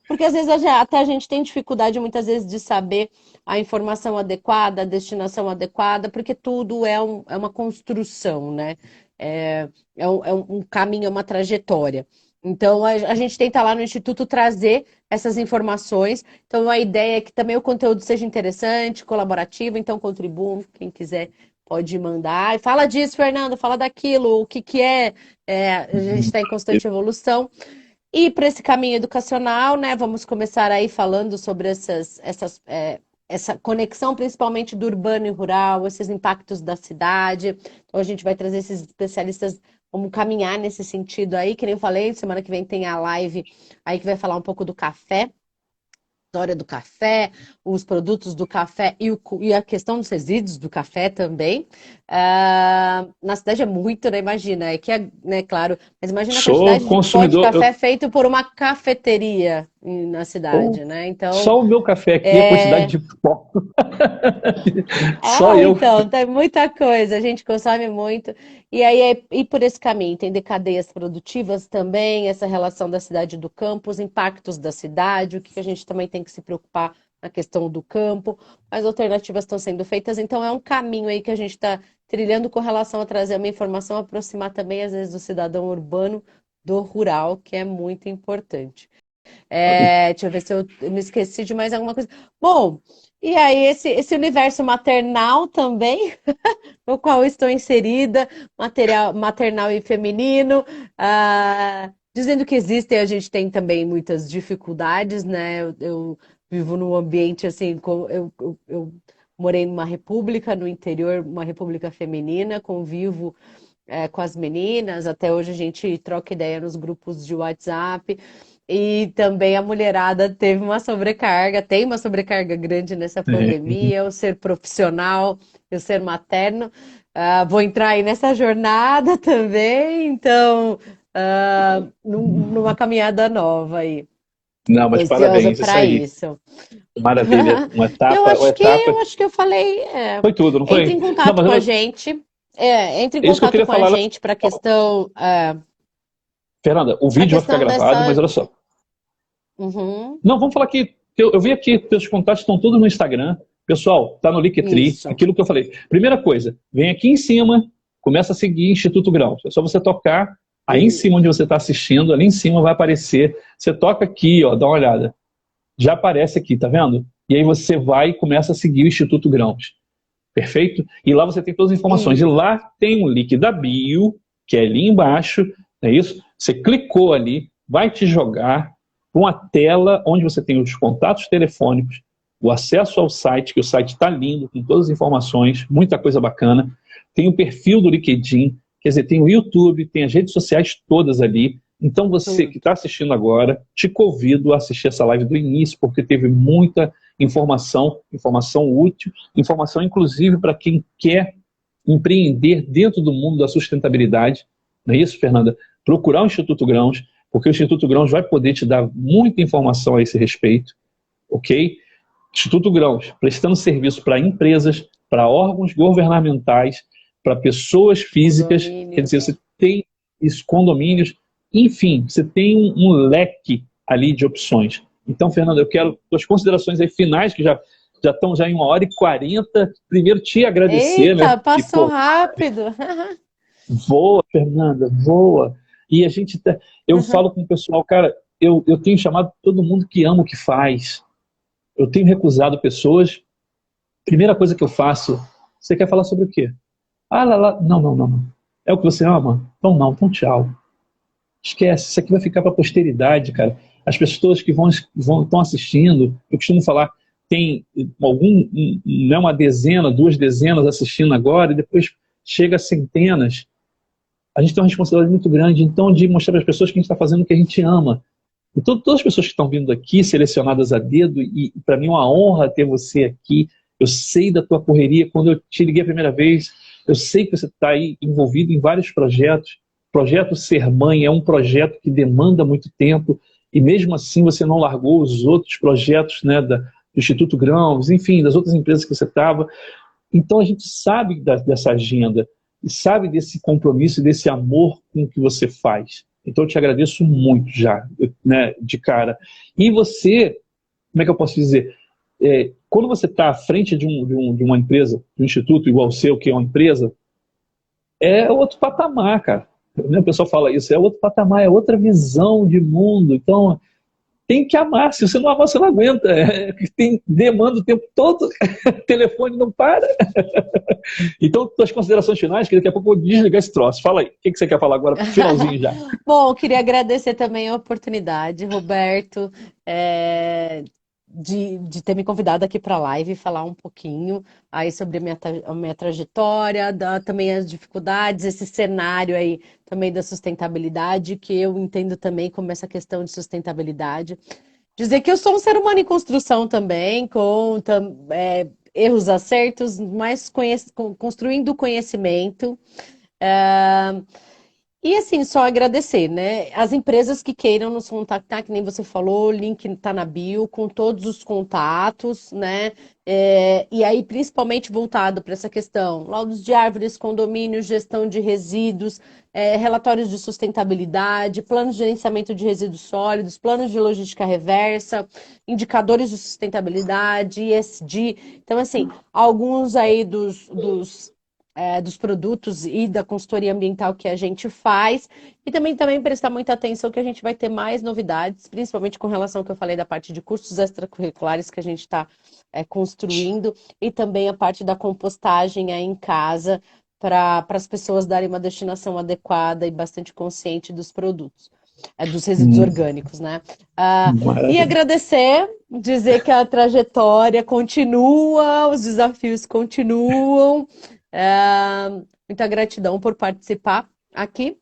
porque às vezes até a gente tem dificuldade muitas vezes de saber a informação adequada, a destinação adequada, porque tudo é uma construção, né? É um caminho, é uma trajetória. Então, a gente tenta lá no Instituto trazer essas informações. Então, a ideia é que também o conteúdo seja interessante, colaborativo, então contribuam, quem quiser pode mandar. E fala disso, Fernando, fala daquilo, o que que é. A gente está em constante evolução. E para esse caminho educacional, né, vamos começar aí falando sobre essa conexão, principalmente do urbano e rural, esses impactos da cidade. Então, a gente vai trazer esses especialistas, vamos caminhar nesse sentido aí, que nem eu falei, semana que vem tem a live aí que vai falar um pouco do café. história do café, os produtos do café e a questão dos resíduos do café também. Na cidade é muito, né? Imagina, é que é, né, claro, mas imagina a Sou quantidade de pó de consumidor, café feito por uma cafeteria na pô, cidade, né? Então, só o meu café aqui, a quantidade é, de pó. Só eu. então, tem muita coisa, a gente consome muito. E aí é ir por esse caminho, entender cadeias produtivas também, essa relação da cidade e do campo, os impactos da cidade, o que a gente também tem que se preocupar na questão do campo. As alternativas estão sendo feitas, então é um caminho aí que a gente está trilhando com relação a trazer uma informação, aproximar também, às vezes, do cidadão urbano do rural, que é muito importante. Deixa eu ver se eu me esqueci de mais alguma coisa. Bom, e aí esse universo maternal também, no qual eu estou inserida, material, maternal e feminino, dizendo que existem, a gente tem também muitas dificuldades, né? Eu vivo num ambiente assim, eu morei numa república no interior, uma república feminina, convivo com as meninas, até hoje a gente troca ideia nos grupos de WhatsApp. E também a mulherada teve uma sobrecarga, tem uma sobrecarga grande nessa É, pandemia, o ser profissional, o ser materno. Vou entrar aí nessa jornada também, então, numa caminhada nova aí. não, mas Ansiosa parabéns, isso para aí. isso. Maravilha. Uma Eu etapa. acho que eu falei. Foi tudo, não Entre foi? em Não, contato mas com a eu, gente. Entre em é isso que eu contato queria com a falar. gente para questão, Fernanda, o a vídeo vai ficar questão gravado, mas dessa. olha só. Uhum, Não, vamos falar aqui. Eu vi aqui, teus contatos estão todos no Instagram. Pessoal, tá no Linktree, isso. aquilo que eu falei. Primeira coisa, vem aqui em cima, começa a seguir Instituto Grãos. É só você tocar aí em cima onde você está assistindo, ali em cima vai aparecer. Você toca aqui, ó, dá uma olhada. Já aparece aqui, tá vendo? E aí você vai e começa a seguir o Instituto Grãos. Perfeito? E lá você tem todas as informações. E Isso. lá tem um link da bio, que é ali embaixo, é isso? Você clicou ali, vai te jogar para uma tela onde você tem os contatos telefônicos, o acesso ao site, que o site está lindo, com todas as informações, muita coisa bacana. Tem o perfil do LinkedIn, quer dizer, tem o YouTube, tem as redes sociais todas ali. Então você que Tudo. está assistindo agora, te convido a assistir essa live do início, porque teve muita informação, informação útil, informação inclusive para quem quer empreender dentro do mundo da sustentabilidade. Não é isso, Fernanda? Procurar o Instituto Grãos, porque o Instituto Grãos vai poder te dar muita informação a esse respeito, ok? Instituto Grãos, prestando serviço para empresas, para órgãos governamentais, para pessoas físicas, quer dizer, Condomínios. você tem os condomínios, enfim, você tem um leque ali de opções. Então, Fernanda, eu quero suas considerações aí finais, que já estão já em 1h40. Primeiro, te agradecer, né? Eita, Que, passou pô, rápido. voa, Fernanda, voa. E a gente, eu falo com o pessoal, cara, eu tenho chamado todo mundo que ama o que faz. Eu tenho recusado pessoas. Primeira coisa que eu faço, você quer falar sobre o quê? Ah, lá, lá. Não, não, não, não. É o que você ama? Então não, então tchau. Esquece, isso aqui vai ficar para a posteridade, cara. As pessoas que estão assistindo, eu costumo falar, tem não é uma dezena, 2 dezenas assistindo agora, e depois chega a centenas. A gente tem uma responsabilidade muito grande, então, de mostrar para as pessoas que a gente está fazendo o que a gente ama. Então, todas as pessoas que estão vindo aqui, selecionadas a dedo, e para mim é uma honra ter você aqui. Eu sei da tua correria. Quando eu te liguei a primeira vez, eu sei que você está aí envolvido em vários projetos. O projeto Ser Mãe é um projeto que demanda muito tempo, e mesmo assim você não largou os outros projetos, né, do Instituto Grãos, enfim, das outras empresas que você estava. Então a gente sabe dessa agenda, e sabe desse compromisso e desse amor com o que você faz. Então eu te agradeço muito já, né, de cara. E você, como é que eu posso dizer? Quando você está à frente de uma empresa, de um instituto igual o seu, que é uma empresa, é outro patamar, cara. O pessoal fala isso, é outro patamar, é outra visão de mundo. Então, tem que amar. Se você não amar, você não aguenta. Tem demanda o tempo todo, o telefone não para. Então, suas considerações finais, que daqui a pouco eu vou desligar esse troço. Fala aí, o que você quer falar agora, finalzinho já? Bom, eu queria agradecer também a oportunidade, Roberto, é, de ter me convidado aqui para a live e falar um pouquinho aí sobre a minha trajetória, também as dificuldades, esse cenário aí também da sustentabilidade, que eu entendo também como essa questão de sustentabilidade. Dizer que eu sou um ser humano em construção também, com erros, acertos, mas construindo conhecimento. Ah, e assim, só agradecer, né? As empresas que queiram nos contactar, que nem você falou, o link está na bio, com todos os contatos, né? E aí, principalmente voltado para essa questão, laudos de árvores, condomínios, gestão de resíduos, relatórios de sustentabilidade, planos de gerenciamento de resíduos sólidos, planos de logística reversa, indicadores de sustentabilidade, ESG. Então, assim, alguns aí dos produtos e da consultoria ambiental que a gente faz, e também prestar muita atenção que a gente vai ter mais novidades, principalmente com relação ao que eu falei da parte de cursos extracurriculares que a gente está construindo, e também a parte da compostagem aí em casa, para as pessoas darem uma destinação adequada e bastante consciente dos produtos, dos resíduos orgânicos, né? E Maravilha. agradecer, dizer que a trajetória continua, os desafios continuam. Muita gratidão por participar aqui.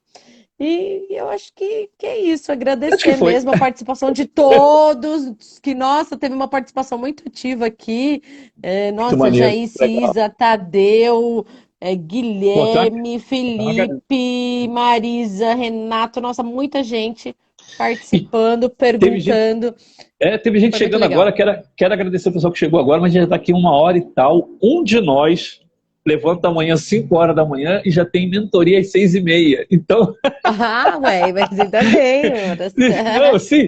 E eu acho que é isso, Acho que agradecer foi. mesmo a participação de todos, que, nossa, teve uma participação muito ativa aqui. Muito Nossa, maneiro. Jair, Legal. Isa, Tadeu, Pô, Guilherme, tem uma galera. Felipe, Marisa, Renato, nossa, muita gente E participando, teve gente, perguntando. teve gente Foi muito chegando agora. legal. Quero agradecer o pessoal que chegou agora, mas já está aqui 1 hora e tal. Um de nós levanta amanhã às 5 horas da manhã e já tem mentoria às 6h30. Então, Ah, ué, mas ainda bem, horas. não, sim.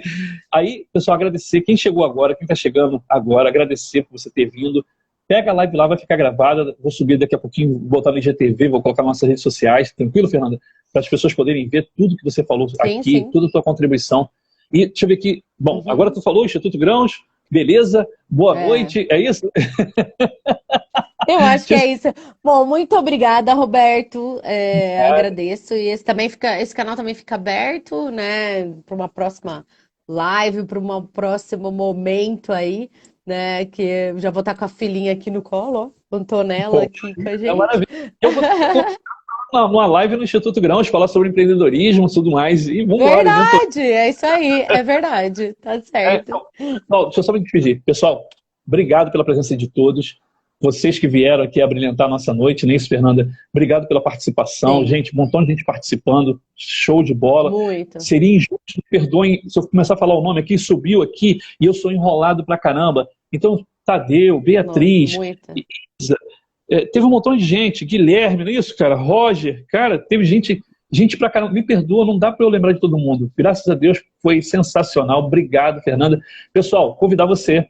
Aí, pessoal, agradecer. Quem chegou agora, quem está chegando agora, agradecer por você ter vindo. Pega a live lá, vai ficar gravada. Vou subir daqui a pouquinho, vou botar no IGTV, vou colocar nas nossas redes sociais. Tranquilo, Fernanda? Para as pessoas poderem ver tudo que você falou Sim, aqui, sim. toda a tua contribuição. E deixa eu ver aqui. Bom, agora Uhum. tu falou Instituto Grãos, beleza? Boa É. noite, é isso? Eu acho que é isso. Bom, muito obrigada, Roberto. Agradeço. E esse canal também fica aberto, né, para uma próxima live, para um próximo momento aí, né? Que eu já vou estar com a filhinha aqui no colo, ó, Antonella Pô, aqui com a é gente. maravilha. Eu vou numa live no Instituto Grãos, falar sobre empreendedorismo e tudo mais. E vamos embora, Verdade, é isso aí, é verdade, tá certo. então, pessoal, deixa eu só me despedir. Pessoal, obrigado pela presença de todos. Vocês que vieram aqui a brilhantar a nossa noite, nem isso, Fernanda. Obrigado pela participação. Sim, Gente, um montão de gente participando. Show de bola. muito, Seria injusto, me perdoem, se eu começar a falar o nome aqui, subiu aqui e eu sou enrolado pra caramba. Então, Tadeu, nossa, Beatriz, muita. Isa, teve um montão de gente, Guilherme, não é isso, cara? Roger, cara, teve gente pra caramba. Me perdoa, não dá pra eu lembrar de todo mundo. Graças a Deus, foi sensacional. Obrigado, Fernanda. Pessoal, convidar você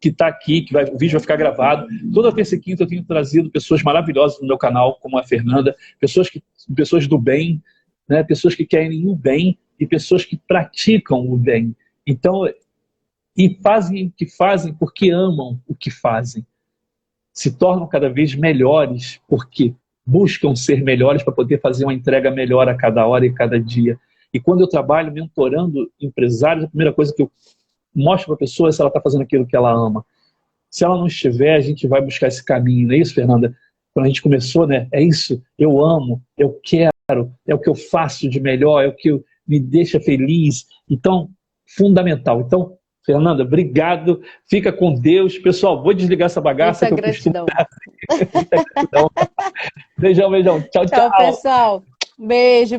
que está aqui, o vídeo vai ficar gravado. Toda terça e quinta eu tenho trazido pessoas maravilhosas no meu canal, como a Fernanda, pessoas do bem, né? Pessoas que querem o bem e pessoas que praticam o bem. Então, e fazem o que fazem porque amam o que fazem. Se tornam cada vez melhores porque buscam ser melhores para poder fazer uma entrega melhor a cada hora e cada dia. E quando eu trabalho mentorando empresários, a primeira coisa que eu mostro para a pessoa se ela está fazendo aquilo que ela ama. Se ela não estiver, a gente vai buscar esse caminho. Não é isso, Fernanda? Quando a gente começou, né? É isso, eu amo, eu quero, é o que eu faço de melhor, é o que me deixa feliz. Então, fundamental. Então, Fernanda, obrigado. Fica com Deus. Pessoal, vou desligar essa bagaça Muita que eu costumo gratidão. dar. Muita gratidão. Beijão, beijão. Tchau, Tchau, tchau. pessoal. Beijo.